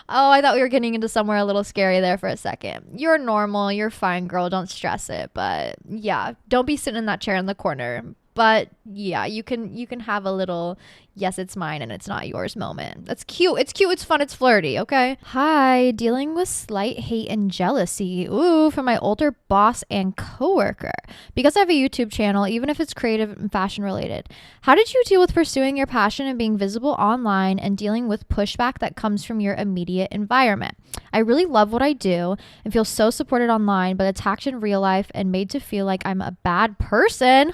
oh, I thought we were getting into somewhere a little scary there for a second. You're normal. You're fine, girl. Don't stress it. But yeah, don't be sitting in that chair in the corner. But yeah, you can have a little, yes, it's mine and it's not yours moment. That's cute. It's cute. It's fun. It's flirty. Okay. Hi, dealing with slight hate and jealousy. Ooh, from my older boss and coworker. Because I have a YouTube channel, even if it's creative and fashion related. How did you deal with pursuing your passion and being visible online and dealing with pushback that comes from your immediate environment? I really love what I do and feel so supported online, but attacked in real life and made to feel like I'm a bad person,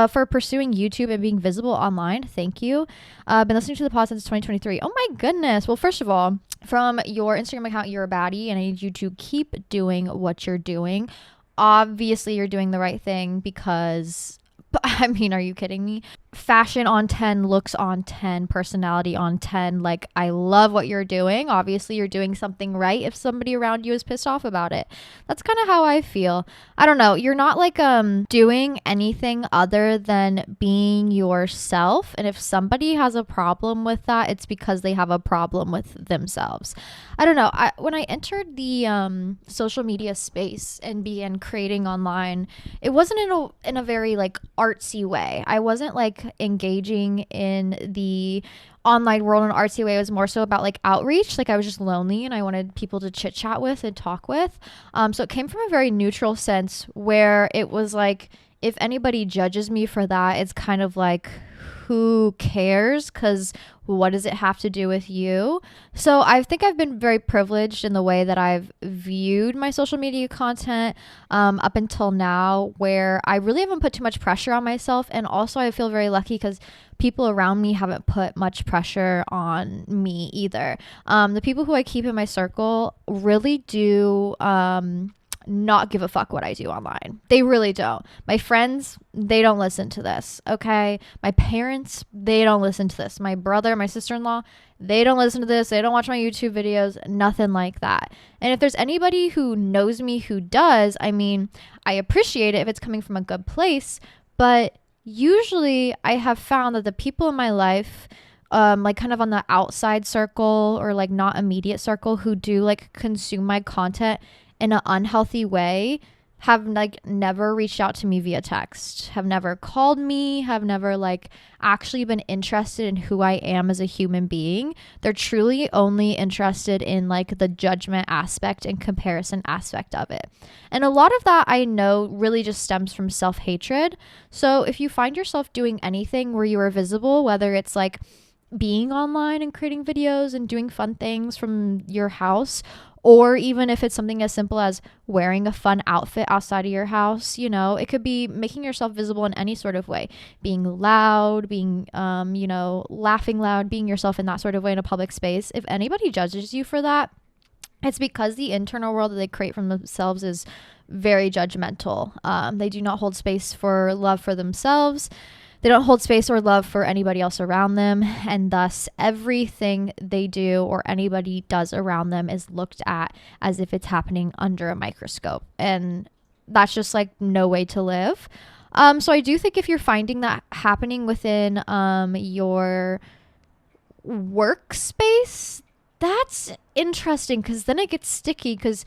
for pursuing YouTube and being visible online. Thank you. Been listening to the pod since 2023. Oh my goodness. Well, first of all, from your Instagram account, you're a baddie, and I need you to keep doing what you're doing. Obviously, you're doing the right thing because, I mean, are you kidding me? Fashion on 10, looks on 10, personality on 10. Like, I love what you're doing. Obviously, you're doing something right if somebody around you is pissed off about it. That's kind of how I feel. I don't know. You're not like doing anything other than being yourself. And if somebody has a problem with that, it's because they have a problem with themselves. I don't know. When I entered the social media space and began creating online, it wasn't in a very like artsy way. I wasn't like engaging in the online world in an artsy way. It was more so about like outreach. Like I was just lonely and I wanted people to chit chat with and talk with. So it came from a very neutral sense where it was like, if anybody judges me for that, it's kind of like, who cares? Because what does it have to do with you? So I think I've been very privileged in the way that I've viewed my social media content up until now, where I really haven't put too much pressure on myself. And also I feel very lucky because people around me haven't put much pressure on me either. The people who I keep in my circle really do not give a fuck what I do online. They really don't. My friends, they don't listen to this, okay? My parents, they don't listen to this. My brother, my sister-in-law, they don't listen to this. They don't watch my YouTube videos, nothing like that. And if there's anybody who knows me who does, I mean, I appreciate it if it's coming from a good place, but usually I have found that the people in my life, like kind of on the outside circle or like not immediate circle, who do like consume my content in an unhealthy way, have like never reached out to me via text, have never called me, have never like actually been interested in who I am as a human being. They're truly only interested in like the judgment aspect and comparison aspect of it. And a lot of that I know really just stems from self-hatred. So if you find yourself doing anything where you are visible, whether it's like being online and creating videos and doing fun things from your house, Or even if it's something as simple as wearing a fun outfit outside of your house, you know, it could be making yourself visible in any sort of way, being loud, being, you know, laughing loud, being yourself in that sort of way in a public space. If anybody judges you for that, it's because the internal world that they create from themselves is very judgmental. They do not hold space for love for themselves. They don't hold space or love for anybody else around them. And thus, everything they do or anybody does around them is looked at as if it's happening under a microscope. And that's just like no way to live. So I do think if you're finding that happening within your workspace, that's interesting, because then it gets sticky, because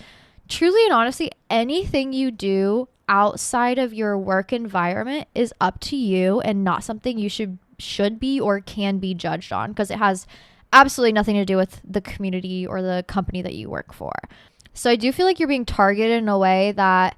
truly and honestly, anything you do outside of your work environment is up to you and not something you should be or can be judged on, because it has absolutely nothing to do with the community or the company that you work for. So I do feel like you're being targeted in a way that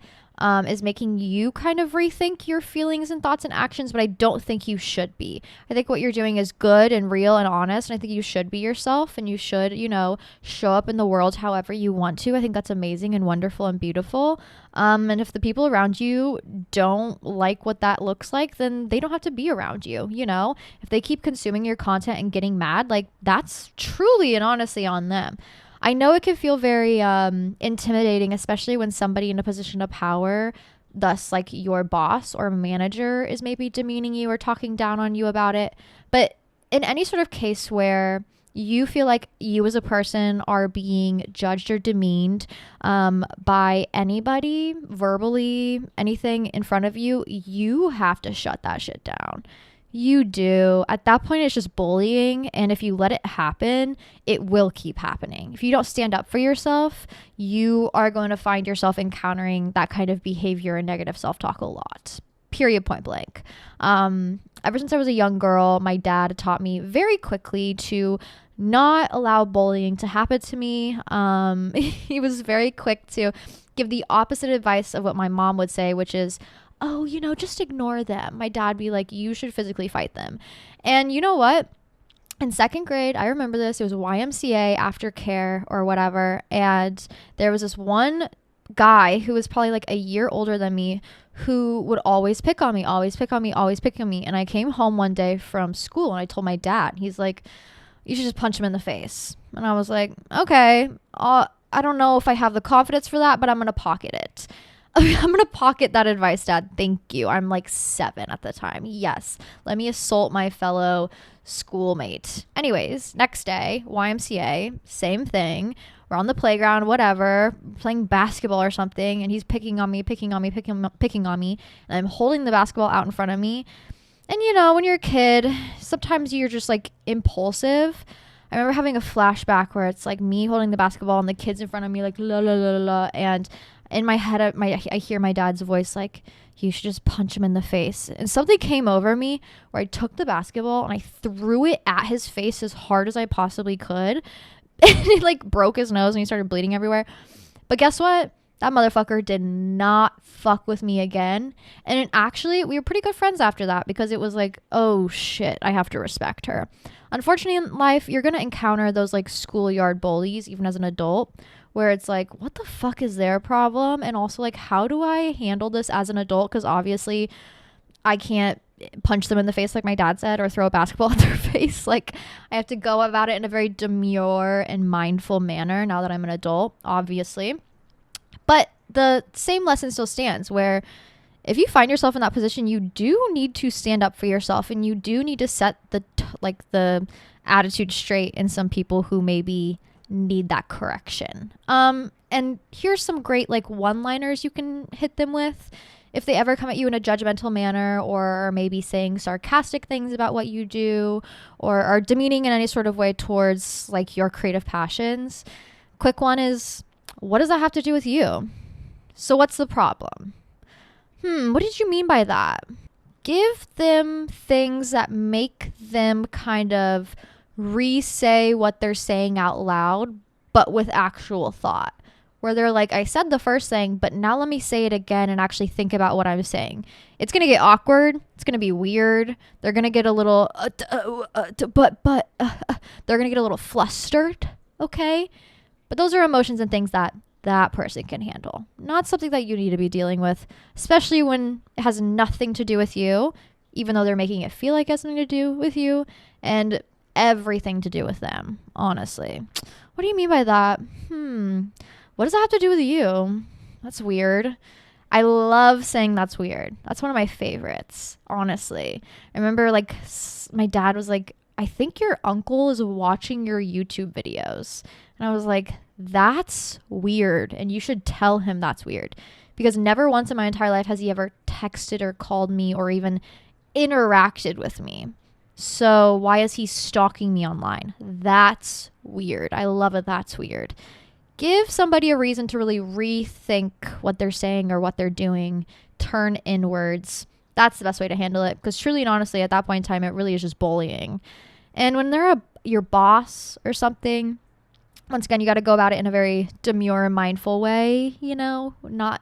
is making you kind of rethink your feelings and thoughts and actions, but I don't think you should be. I think what you're doing is good and real and honest, and I think you should be yourself, and you should, you know, show up in the world however you want to. I think that's amazing and wonderful and beautiful. And if the people around you don't like what that looks like, then they don't have to be around you, you know? If they keep consuming your content and getting mad, like, that's truly and honestly on them. I know it can feel very intimidating, especially when somebody in a position of power, thus like your boss or manager, is maybe demeaning you or talking down on you about it. But in any sort of case where you feel like you as a person are being judged or demeaned by anybody, verbally, anything in front of you, you have to shut that shit down. You do. At that point, it's just bullying. And if you let it happen, it will keep happening. If you don't stand up for yourself, you are going to find yourself encountering that kind of behavior and negative self-talk a lot. Period, point blank. Ever since I was a young girl, my dad taught me very quickly to not allow bullying to happen to me. He was very quick to give the opposite advice of what my mom would say, which is, oh, you know, just ignore them. My dad be like, you should physically fight them. And you know what? In second grade, I remember this. It was YMCA aftercare or whatever. And there was this one guy who was probably like a year older than me who would always pick on me, always pick on me, always pick on me. And I came home one day from school and I told my dad, he's like, you should just punch him in the face. And I was like, okay, I don't know if I have the confidence for that, but I'm going to pocket it. I'm going to pocket that advice, Dad. Thank you. I'm like 7 at the time. Yes. Let me assault my fellow schoolmate. Anyways, next day, YMCA, same thing. We're on the playground, whatever, playing basketball or something. And he's picking on me. And I'm holding the basketball out in front of me. And you know, when you're a kid, sometimes you're just like impulsive. I remember having a flashback where it's like me holding the basketball and the kids in front of me like la la la la, and in my head I hear my dad's voice like, you should just punch him in the face. And something came over me where I took the basketball and I threw it at his face as hard as I possibly could. And it like broke his nose and he started bleeding everywhere. But guess what? That motherfucker did not fuck with me again. And actually, we were pretty good friends after that, because it was like, oh shit, I have to respect her. Unfortunately, in life, you're going to encounter those like schoolyard bullies, even as an adult, where it's like, what the fuck is their problem? And also like, how do I handle this as an adult? Because obviously I can't punch them in the face like my dad said, or throw a basketball at their face. Like, I have to go about it in a very demure and mindful manner now that I'm an adult, obviously. But the same lesson still stands, where if you find yourself in that position, you do need to stand up for yourself, and you do need to set the attitude straight in some people who maybe need that correction. And here's some great like one-liners you can hit them with if they ever come at you in a judgmental manner, or maybe saying sarcastic things about what you do, or are demeaning in any sort of way towards like your creative passions. Quick one is, what does that have to do with you? So what's the problem? What did you mean by that? Give them things that make them kind of re-say what they're saying out loud, but with actual thought. Where they're like, I said the first thing, but now let me say it again and actually think about what I'm saying. It's going to get awkward. It's going to be weird. They're going to get a little, they're going to get a little flustered. Okay. But those are emotions and things that that person can handle, not something that you need to be dealing with, especially when it has nothing to do with you, even though they're making it feel like it has something to do with you, and everything to do with them, honestly. What do you mean by that? What does that have to do with you? That's weird. I love saying that's weird. That's one of my favorites, honestly. I remember like my dad was like, I think your uncle is watching your YouTube videos. And I was like, that's weird. And you should tell him that's weird. Because never once in my entire life has he ever texted or called me or even interacted with me. So why is he stalking me online? That's weird. I love it. That's weird. Give somebody a reason to really rethink what they're saying or what they're doing. Turn inwards. That's the best way to handle it. Because truly and honestly, at that point in time, it really is just bullying. And when they're your boss or something, once again, you got to go about it in a very demure and mindful way, you know, not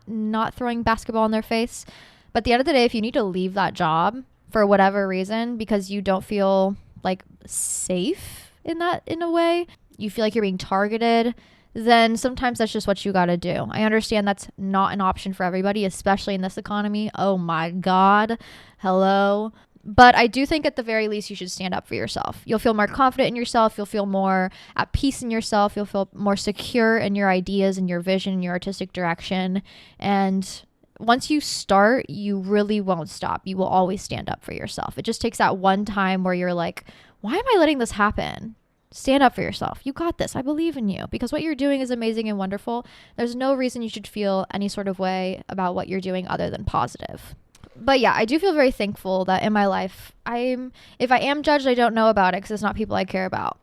throwing basketball in their face. But at the end of the day, if you need to leave that job for whatever reason, because you don't feel like safe in a way, you feel like you're being targeted, then sometimes that's just what you got to do. I understand that's not an option for everybody, especially in this economy. Oh my God. Hello. But I do think at the very least you should stand up for yourself. You'll feel more confident in yourself. You'll feel more at peace in yourself. You'll feel more secure in your ideas and your vision and your artistic direction. And once you start, you really won't stop. You will always stand up for yourself. It just takes that one time where you're like, why am I letting this happen? Stand up for yourself. You got this. I believe in you, because what you're doing is amazing and wonderful. There's no reason you should feel any sort of way about what you're doing other than positive. But yeah, I do feel very thankful that in my life, if I am judged, I don't know about it because it's not people I care about.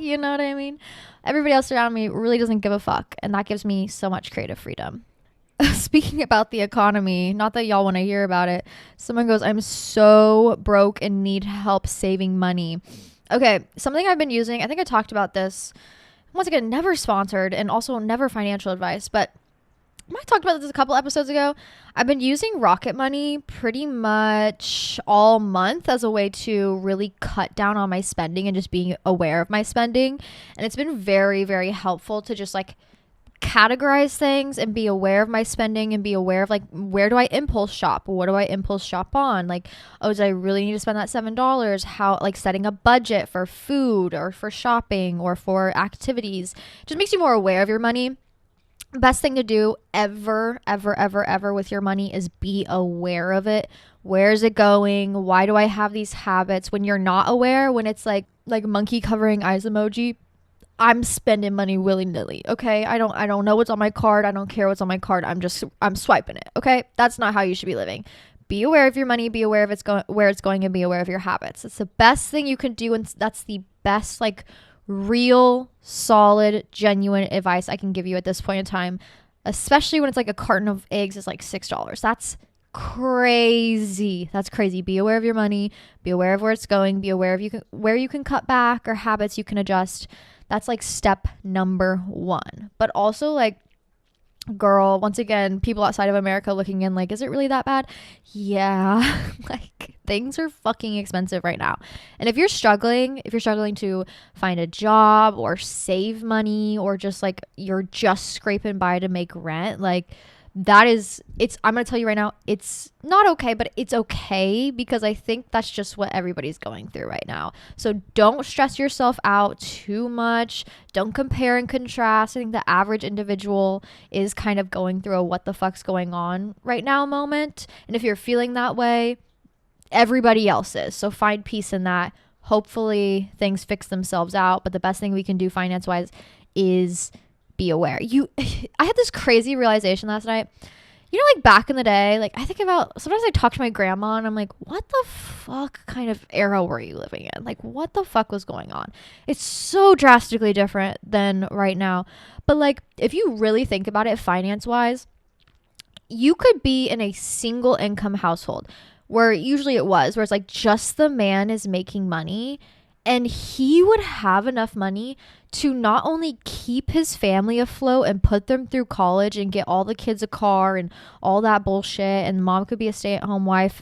You know what I mean? Everybody else around me really doesn't give a fuck. And that gives me so much creative freedom. Speaking about the economy, not that y'all want to hear about it. Someone goes, I'm so broke and need help saving money. Okay, something I've been using, I think I talked about this. Once again, never sponsored and also never financial advice, but I talked about this a couple episodes ago. I've been using Rocket Money pretty much all month as a way to really cut down on my spending and just being aware of my spending. And it's been very, very helpful to just like categorize things and be aware of my spending and be aware of like, where do I impulse shop? What do I impulse shop on? Like, oh, do I really need to spend that $7? How, like, setting a budget for food or for shopping or for activities just makes you more aware of your money. Best thing to do ever with your money is be aware of it. Where is it going? Why do I have these habits? When you're not aware, when it's like monkey covering eyes emoji, I'm spending money willy-nilly. Okay, I don't know what's on my card. I don't care what's on my card. I'm swiping it. Okay, that's not how you should be living. Be aware of your money. Be aware of where it's going, and be aware of your habits. It's the best thing you can do, and that's the best like real, solid, genuine advice I can give you at this point in time, especially when it's like a carton of eggs is like $6. That's crazy. That's crazy. Be aware of your money. Be aware of where it's going. Be aware of where you can cut back or habits you can adjust. That's like step number one. But also like, girl, once again, people outside of America looking in like, is it really that bad? Yeah. Like, things are fucking expensive right now. And if you're struggling to find a job or save money, or just like you're just scraping by to make rent, like I'm going to tell you right now, it's not okay, but it's okay, because I think that's just what everybody's going through right now. So don't stress yourself out too much. Don't compare and contrast. I think the average individual is kind of going through a what the fuck's going on right now moment. And if you're feeling that way, everybody else is. So find peace in that. Hopefully things fix themselves out. But the best thing we can do finance-wise is be aware. I had this crazy realization last night. You know, like back in the day, like I think about, sometimes I talk to my grandma and I'm like, what the fuck kind of era were you living in? Like, what the fuck was going on? It's so drastically different than right now. But like, if you really think about it finance wise, you could be in a single income household, where usually it was, where it's like just the man is making money, and he would have enough money to not only keep his family afloat and put them through college and get all the kids a car and all that bullshit, and mom could be a stay-at-home wife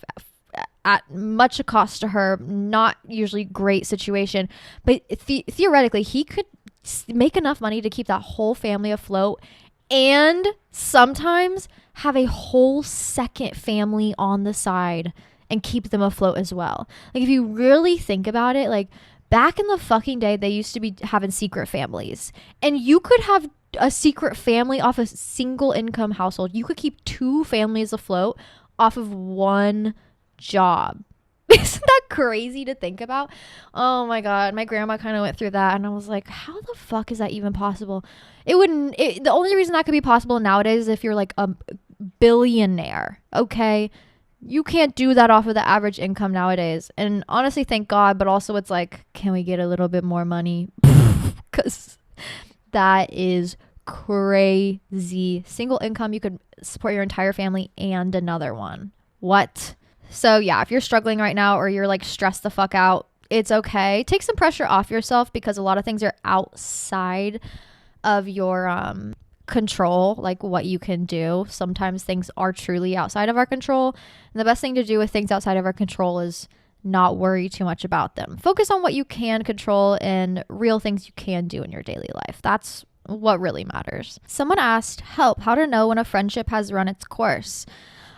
at much a cost to her, not usually great situation, but theoretically he could make enough money to keep that whole family afloat, and sometimes have a whole second family on the side and keep them afloat as well. Like, if you really think about it, like, back in the fucking day, they used to be having secret families, and you could have a secret family off a single income household. You could keep two families afloat off of one job. Isn't that crazy to think about? Oh my God. My grandma kind of went through that, and I was like, how the fuck is that even possible? The only reason that could be possible nowadays is if you're like a billionaire, okay? You can't do that off of the average income nowadays. And honestly, thank God, but also it's like, can we get a little bit more money? Because that is crazy. Single income, you could support your entire family and another one. What? So yeah, if you're struggling right now or you're like stressed the fuck out, it's okay. Take some pressure off yourself, because a lot of things are outside of your control, like what you can do. Sometimes things are truly outside of our control. And the best thing to do with things outside of our control is not worry too much about them. Focus on what you can control and real things you can do in your daily life. That's what really matters. Someone asked, help, how to know when a friendship has run its course.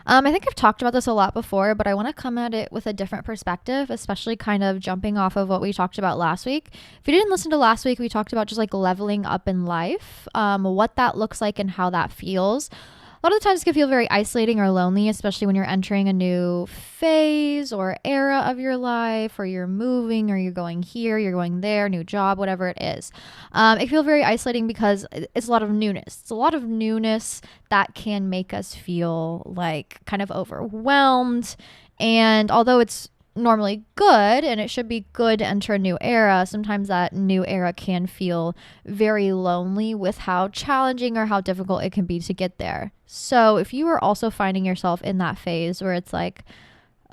I think I've talked about this a lot before, but I want to come at it with a different perspective, especially kind of jumping off of what we talked about last week. If you didn't listen to last week, we talked about just like leveling up in life, what that looks like and how that feels. A lot of the times it can feel very isolating or lonely, especially when you're entering a new phase or era of your life, or you're moving, or you're going here, you're going there, new job, whatever it is. It can feel very isolating because it's a lot of newness. It's a lot of newness that can make us feel like kind of overwhelmed. And although it's normally good and it should be good to enter a new era, sometimes that new era can feel very lonely with how challenging or how difficult it can be to get there. So if you are also finding yourself in that phase where it's like,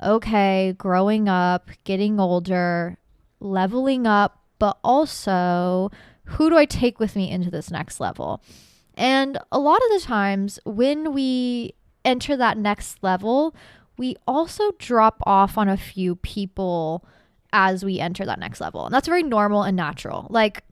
okay, growing up, getting older, leveling up, but also who do I take with me into this next level? And a lot of the times when we enter that next level, we also drop off on a few people as we enter that next level. And that's very normal and natural. Like,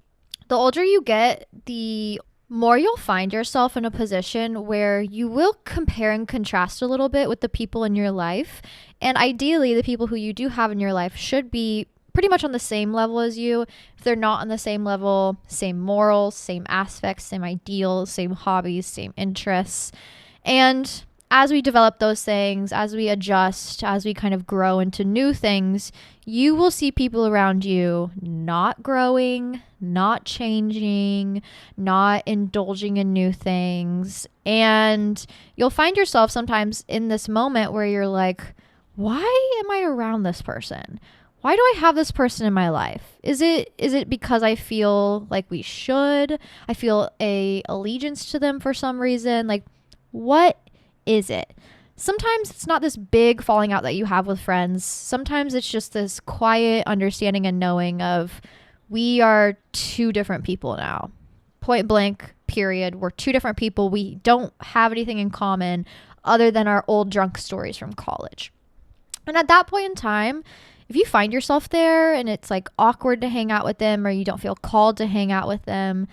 the older you get, the more you'll find yourself in a position where you will compare and contrast a little bit with the people in your life. And ideally, the people who you do have in your life should be pretty much on the same level as you. If they're not on the same level, same morals, same aspects, same ideals, same hobbies, same interests. And as we develop those things, as we adjust, as we kind of grow into new things, you will see people around you not growing, not changing, not indulging in new things. And you'll find yourself sometimes in this moment where you're like, why am I around this person? Why do I have this person in my life? Is it because I feel like we should? I feel a allegiance to them for some reason? Like, what is it? Sometimes it's not this big falling out that you have with friends. Sometimes it's just this quiet understanding and knowing of, we are two different people now. Point blank, period. We're two different people. We don't have anything in common other than our old drunk stories from college. And at that point in time, if you find yourself there and it's like awkward to hang out with them, or you don't feel called to hang out with them,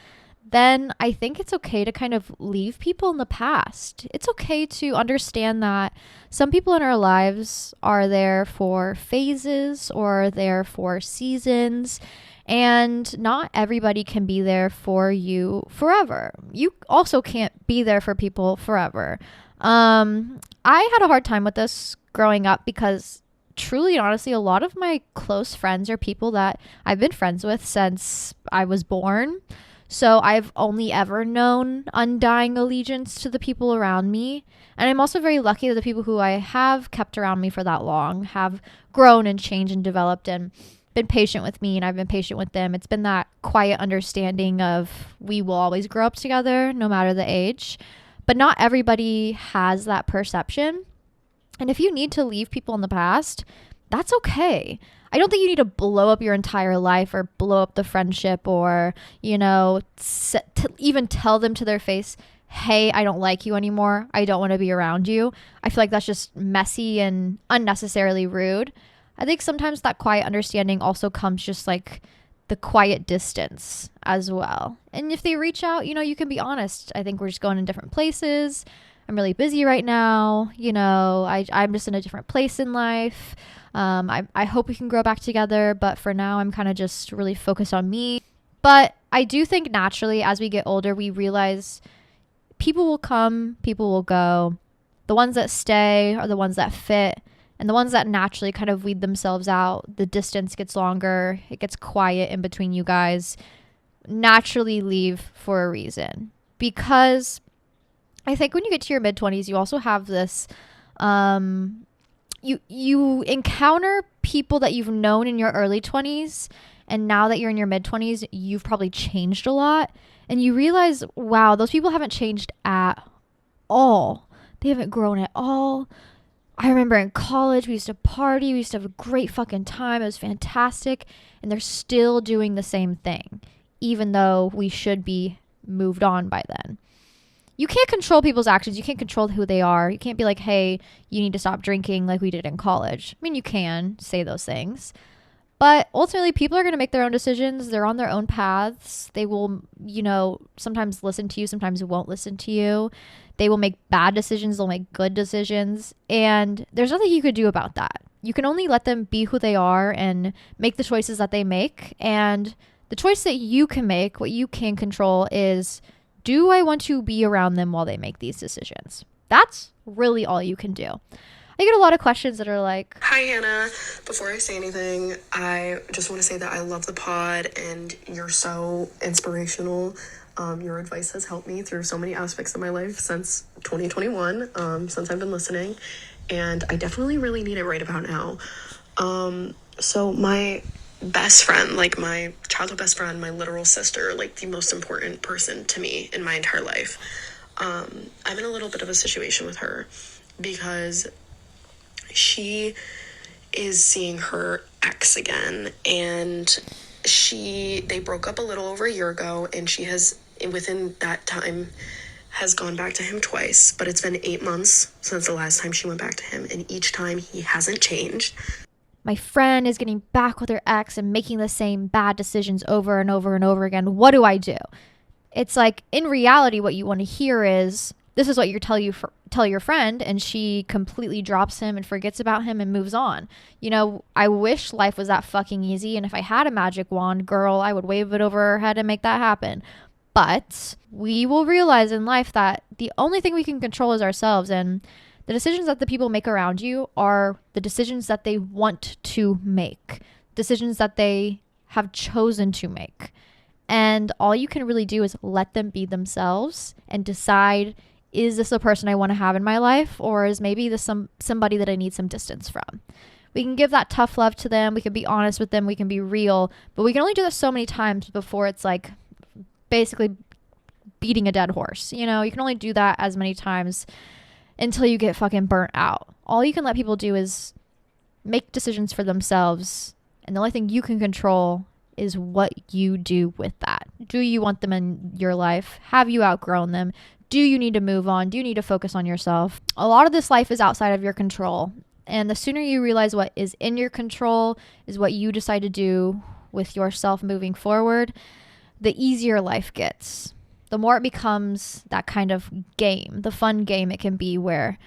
then I think it's okay to kind of leave people in the past. It's okay to understand that some people in our lives are there for phases or there for seasons, and not everybody can be there for you forever. You also can't be there for people forever. I had a hard time with this growing up because truly and honestly, a lot of my close friends are people that I've been friends with since I was born. So I've only ever known undying allegiance to the people around me. And I'm also very lucky that the people who I have kept around me for that long have grown and changed and developed and been patient with me, and I've been patient with them. It's been that quiet understanding of, we will always grow up together no matter the age. But not everybody has that perception. And if you need to leave people in the past, that's okay. I don't think you need to blow up your entire life or blow up the friendship or, even tell them to their face, hey, I don't like you anymore. I don't want to be around you. I feel like that's just messy and unnecessarily rude. I think sometimes that quiet understanding also comes just like the quiet distance as well. And if they reach out, you can be honest. I think we're just going in different places. I'm really busy right now. I'm just in a different place in life. I hope we can grow back together, but for now, I'm kind of just really focused on me. But I do think naturally, as we get older, we realize people will come, people will go. The ones that stay are the ones that fit. And the ones that naturally kind of weed themselves out, the distance gets longer, it gets quiet in between you guys, naturally leave for a reason. Because I think when you get to your mid-20s, you also have this, you encounter people that you've known in your early 20s, and now that you're in your mid-20s, you've probably changed a lot. And you realize, wow, those people haven't changed at all. They haven't grown at all. I remember in college, we used to party. We used to have a great fucking time. It was fantastic. And they're still doing the same thing, even though we should be moved on by then. You can't control people's actions. You can't control who they are. You can't be like, hey, you need to stop drinking like we did in college. I mean, you can say those things. But ultimately, people are going to make their own decisions. They're on their own paths. They will, sometimes listen to you, sometimes won't listen to you. They will make bad decisions. They'll make good decisions. And there's nothing you could do about that. You can only let them be who they are and make the choices that they make. And the choice that you can make, what you can control is, do I want to be around them while they make these decisions? That's really all you can do. I get a lot of questions that are like, hi, Hannah. Before I say anything, I just want to say that I love the pod and you're so inspirational. Your advice has helped me through so many aspects of my life since 2021, since I've been listening. And I definitely really need it right about now. So my best friend, like my childhood best friend, my literal sister, like the most important person to me in my entire life. I'm in a little bit of a situation with her because she is seeing her ex again, and they broke up a little over a year ago, and she has, within that time, has gone back to him twice, but it's been 8 months since the last time she went back to him, and each time he hasn't changed. My friend is getting back with her ex and making the same bad decisions over and over and over again. What do I do? It's like, in reality, what you want to hear is, this is what you tell your friend, and she completely drops him and forgets about him and moves on. I wish life was that fucking easy, and if I had a magic wand, girl, I would wave it over her head and make that happen. But we will realize in life that the only thing we can control is ourselves, and the decisions that the people make around you are the decisions that they want to make, decisions that they have chosen to make. And all you can really do is let them be themselves and decide, is this a person I want to have in my life, or is maybe this somebody that I need some distance from? We can give that tough love to them. We can be honest with them. We can be real, but we can only do this so many times before it's like basically beating a dead horse. You can only do that as many times until you get fucking burnt out. All you can let people do is make decisions for themselves, and the only thing you can control is what you do with that. Do you want them in your life? Have you outgrown them? Do you need to move on? Do you need to focus on yourself? A lot of this life is outside of your control. And the sooner you realize what is in your control is what you decide to do with yourself moving forward, the easier life gets. The more it becomes that kind of game, the fun game it can be, where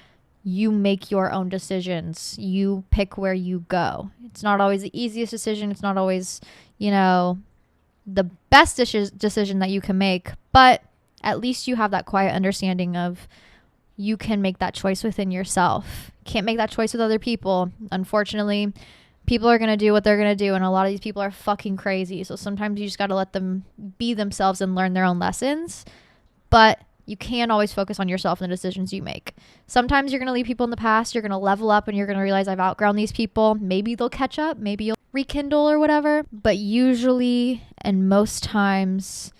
you make your own decisions. You pick where you go. It's not always the easiest decision. It's not always, the best decision that you can make, but at least you have that quiet understanding of you can make that choice within yourself. Can't make that choice with other people. Unfortunately, people are going to do what they're going to do, and a lot of these people are fucking crazy. So sometimes you just got to let them be themselves and learn their own lessons. But you can't always focus on yourself and the decisions you make. Sometimes you're going to leave people in the past. You're going to level up and you're going to realize, I've outgrown these people. Maybe they'll catch up. Maybe you'll rekindle or whatever. But usually, and most times,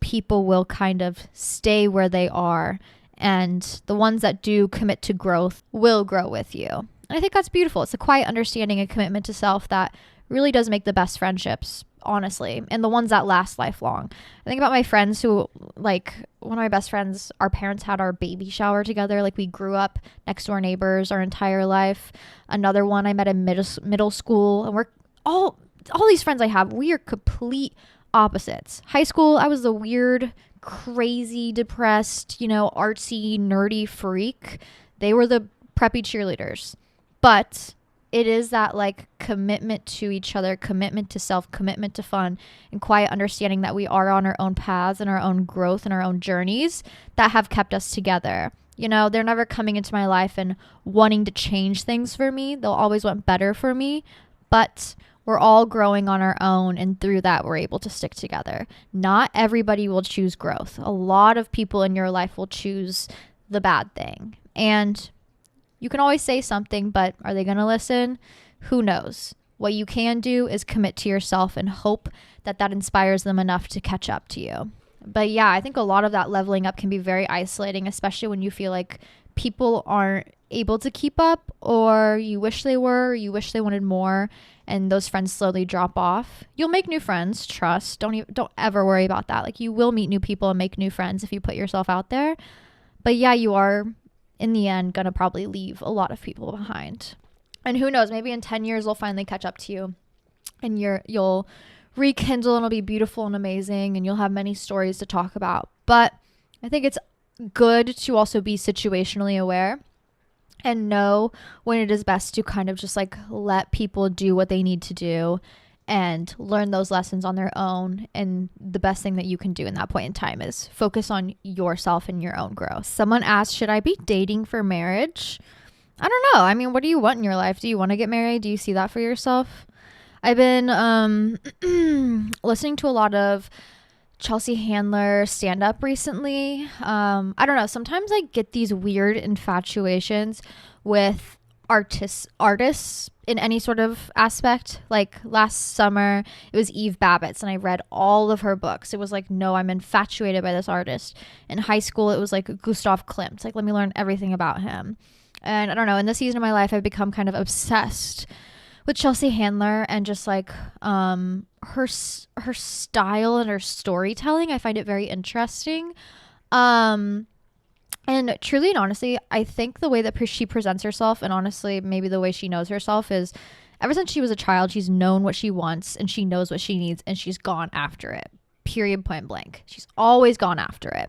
people will kind of stay where they are. And the ones that do commit to growth will grow with you. And I think that's beautiful. It's a quiet understanding and commitment to self that really does make the best friendships, honestly, and the ones that last lifelong. I think about my friends who, like, one of my best friends, our parents had our baby shower together. Like, we grew up next door neighbors our entire life. Another one I met in middle school, and we're all all these friends I have, we are complete opposites. High school, I was the weird, crazy, depressed, artsy, nerdy freak. They were the preppy cheerleaders. But it is that like commitment to each other, commitment to self, commitment to fun, and quiet understanding that we are on our own paths and our own growth and our own journeys that have kept us together. They're never coming into my life and wanting to change things for me. They'll always want better for me, but we're all growing on our own, and through that, we're able to stick together. Not everybody will choose growth. A lot of people in your life will choose the bad thing. And you can always say something, but are they going to listen? Who knows? What you can do is commit to yourself and hope that that inspires them enough to catch up to you. But yeah, I think a lot of that leveling up can be very isolating, especially when you feel like people aren't able to keep up, or you wish they were, or you wish they wanted more, and those friends slowly drop off. You'll make new friends, trust. Don't ever worry about that. Like, you will meet new people and make new friends if you put yourself out there. But yeah, you are in the end gonna probably leave a lot of people behind. And who knows, maybe in 10 years they'll finally catch up to you, and you'll rekindle, and it'll be beautiful and amazing, and you'll have many stories to talk about. But I think it's good to also be situationally aware and know when it is best to kind of just like let people do what they need to do and learn those lessons on their own. And the best thing that you can do in that point in time is focus on yourself and your own growth. Someone asked, should I be dating for marriage? I don't know. I mean, what do you want in your life? Do you want to get married? Do you see that for yourself? I've been listening to a lot of Chelsea Handler stand-up recently. I don't know. Sometimes I get these weird infatuations with artists in any sort of aspect. Like last summer, it was Eve Babbitt's, and I read all of her books. It was like, no, I'm infatuated by this artist. In high school, it was like Gustav Klimt. Like, let me learn everything about him. And I don't know. In this season of my life, I've become kind of obsessed with Chelsea Handler and just like her style and her storytelling. I find it very interesting. And truly and honestly, I think the way that she presents herself, and honestly maybe the way she knows herself, is ever since she was a child, she's known what she wants and she knows what she needs, and she's gone after it. Period, point blank. She's always gone after it.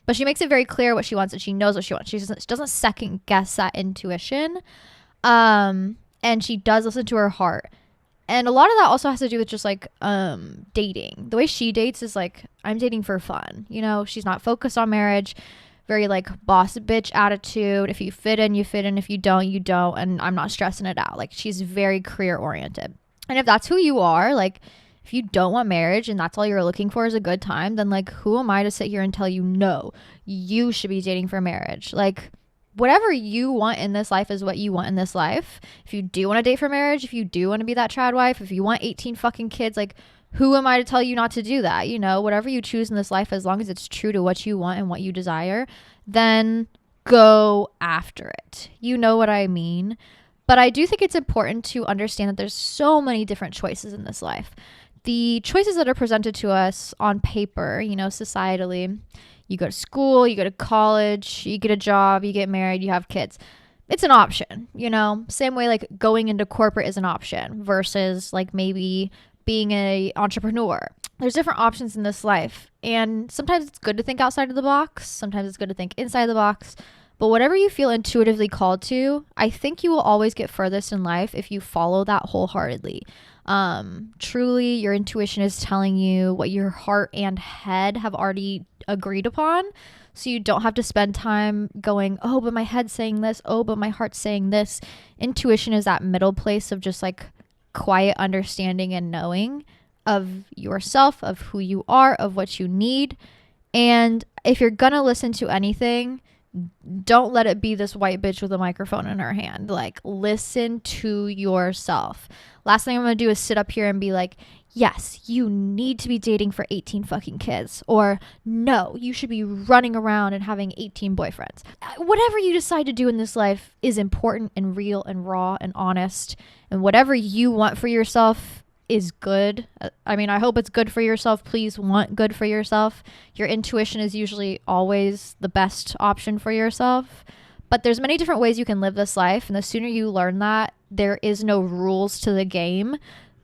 But she makes it very clear what she wants, and she knows what she wants. She doesn't second guess that intuition. And she does listen to her heart. And a lot of that also has to do with just like dating. The way she dates is like, I'm dating for fun. She's not focused on marriage. Very like boss bitch attitude. If you fit in, you fit in. If you don't, you don't. And I'm not stressing it out. Like, she's very career oriented. And if that's who you are, like, if you don't want marriage and that's all you're looking for is a good time, then like, who am I to sit here and tell you, no, you should be dating for marriage? Like, whatever you want in this life is what you want in this life. If you do want to date for marriage, if you do want to be that trad wife, if you want 18 fucking kids, like, who am I to tell you not to do that? Whatever you choose in this life, as long as it's true to what you want and what you desire, then go after it. You know what I mean? But I do think it's important to understand that there's so many different choices in this life. The choices that are presented to us on paper, societally, you go to school, you go to college, you get a job, you get married, you have kids. It's an option, same way like going into corporate is an option versus like maybe being an entrepreneur. There's different options in this life. And sometimes it's good to think outside of the box. Sometimes it's good to think inside the box. But whatever you feel intuitively called to, I think you will always get furthest in life if you follow that wholeheartedly. Truly, your intuition is telling you what your heart and head have already agreed upon. So you don't have to spend time going, oh, but my head's saying this. Oh, but my heart's saying this. Intuition is that middle place of just like quiet understanding and knowing of yourself, of who you are, of what you need. And if you're gonna listen to anything, don't let it be this white bitch with a microphone in her hand. Like, listen to yourself. Last thing I'm gonna do is sit up here and be like, yes, you need to be dating for 18 fucking kids, or no, you should be running around and having 18 boyfriends. Whatever you decide to do in this life is important and real and raw and honest, and whatever you want for yourself is good. I mean, I hope it's good for yourself. Please want good for yourself. Your intuition is usually always the best option for yourself. But there's many different ways you can live this life, and the sooner you learn that there is no rules to the game,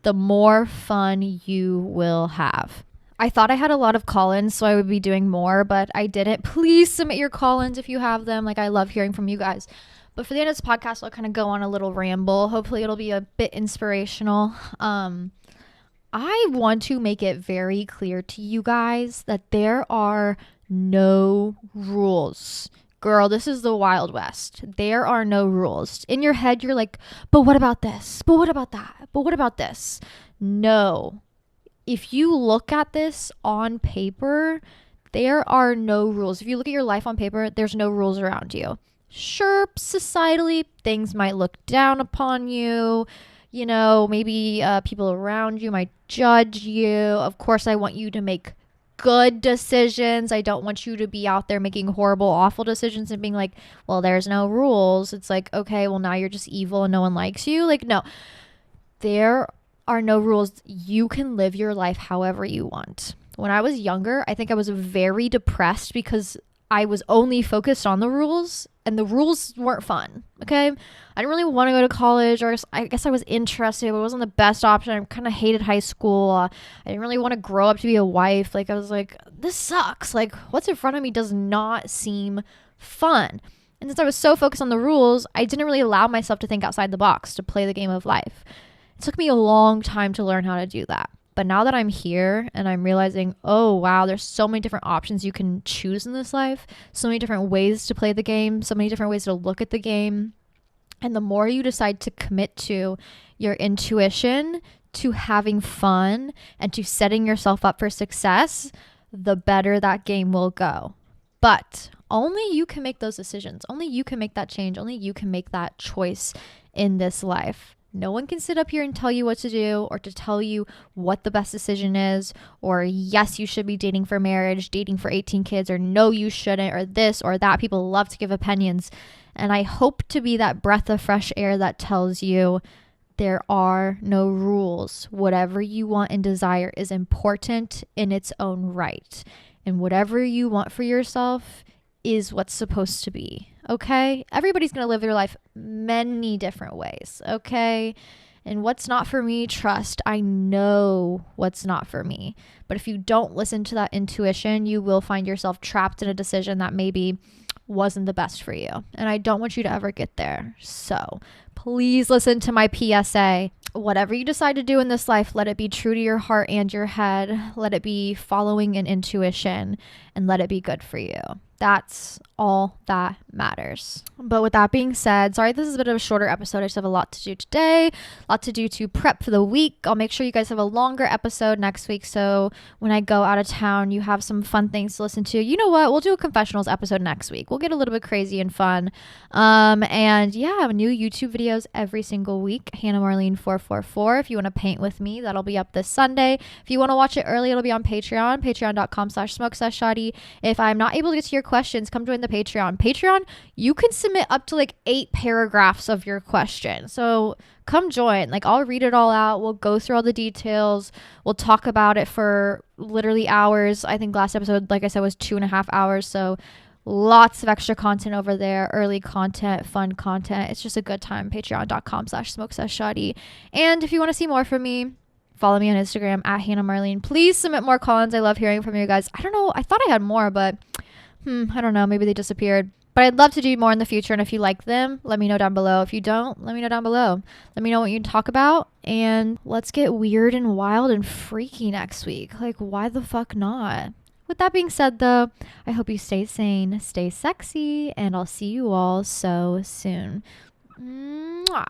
the more fun you will have. I thought I had a lot of call-ins, so I would be doing more, but I didn't. Please submit your call-ins if you have them. Like, I love hearing from you guys. But for the end of this podcast, I'll kind of go on a little ramble. Hopefully it'll be a bit inspirational. I want to make it very clear to you guys that there are no rules. Girl, this is the Wild West. There are no rules. In your head, you're like, but what about this? But what about that? But what about this? No. If you look at this on paper, there are no rules. If you look at your life on paper, there's no rules around you. Sure, societally, things might look down upon you. You know, maybe people around you might judge you. Of course, I want you to make good decisions. I don't want you to be out there making horrible, awful decisions and being like, well, there's no rules. It's like, okay, well, now you're just evil and no one likes you. Like, no, there are no rules. You can live your life however you want. When I was younger, I think I was very depressed because I was only focused on the rules and the rules weren't fun. Okay. I didn't really want to go to college, or I guess I was interested, but it wasn't the best option. I kind of hated high school. I didn't really want to grow up to be a wife. Like, I was like, this sucks. Like, what's in front of me does not seem fun. And since I was so focused on the rules, I didn't really allow myself to think outside the box, to play the game of life. It took me a long time to learn how to do that. But now that I'm here and I'm realizing, oh, wow, there's so many different options you can choose in this life, so many different ways to play the game, so many different ways to look at the game. And the more you decide to commit to your intuition, to having fun, and to setting yourself up for success, the better that game will go. But only you can make those decisions. Only you can make that change. Only you can make that choice in this life. No one can sit up here and tell you what to do, or to tell you what the best decision is, or yes, you should be dating for marriage, dating for 18 kids, or no, you shouldn't, or this or that. People love to give opinions. And I hope to be that breath of fresh air that tells you there are no rules. Whatever you want and desire is important in its own right. And whatever you want for yourself is what's supposed to be. Okay? Everybody's going to live their life many different ways. Okay? And what's not for me, trust, I know what's not for me. But if you don't listen to that intuition, you will find yourself trapped in a decision that maybe wasn't the best for you. And I don't want you to ever get there. So please listen to my PSA. Whatever you decide to do in this life, let it be true to your heart and your head. Let it be following an intuition, and let it be good for you. That's all that matters. But with that being said, sorry, this is a bit of a shorter episode. I just have a lot to do today, a lot to do to prep for the week. I'll make sure you guys have a longer episode next week, so when I go out of town, you have some fun things to listen to. You know what? We'll do a confessionals episode next week. We'll get a little bit crazy and fun. And yeah, new YouTube videos every single week. Hannah Marlene 444. If you want to paint with me, that'll be up this Sunday. If you want to watch it early, it'll be on Patreon, patreon.com/smokeseshshotty. If I'm not able to get to your questions, come join the Patreon. You can submit up to like 8 paragraphs of your question. So come join. Like, I'll read it all out. We'll go through all the details. We'll talk about it for literally hours. I think last episode, like I said, was 2.5 hours. So lots of extra content over there, early content, fun content. It's just a good time. Patreon.com/smokeseshshotty. And if you want to see more from me, follow me on Instagram at Hannah Marlene. Please submit more call-ins. I love hearing from you guys. I don't know. I thought I had more, but I don't know. Maybe they disappeared. But I'd love to do more in the future. And if you like them, let me know down below. If you don't, let me know down below. Let me know what you talk about. And let's get weird and wild and freaky next week. Like, why the fuck not? With that being said, though, I hope you stay sane, stay sexy, and I'll see you all so soon. Mwah.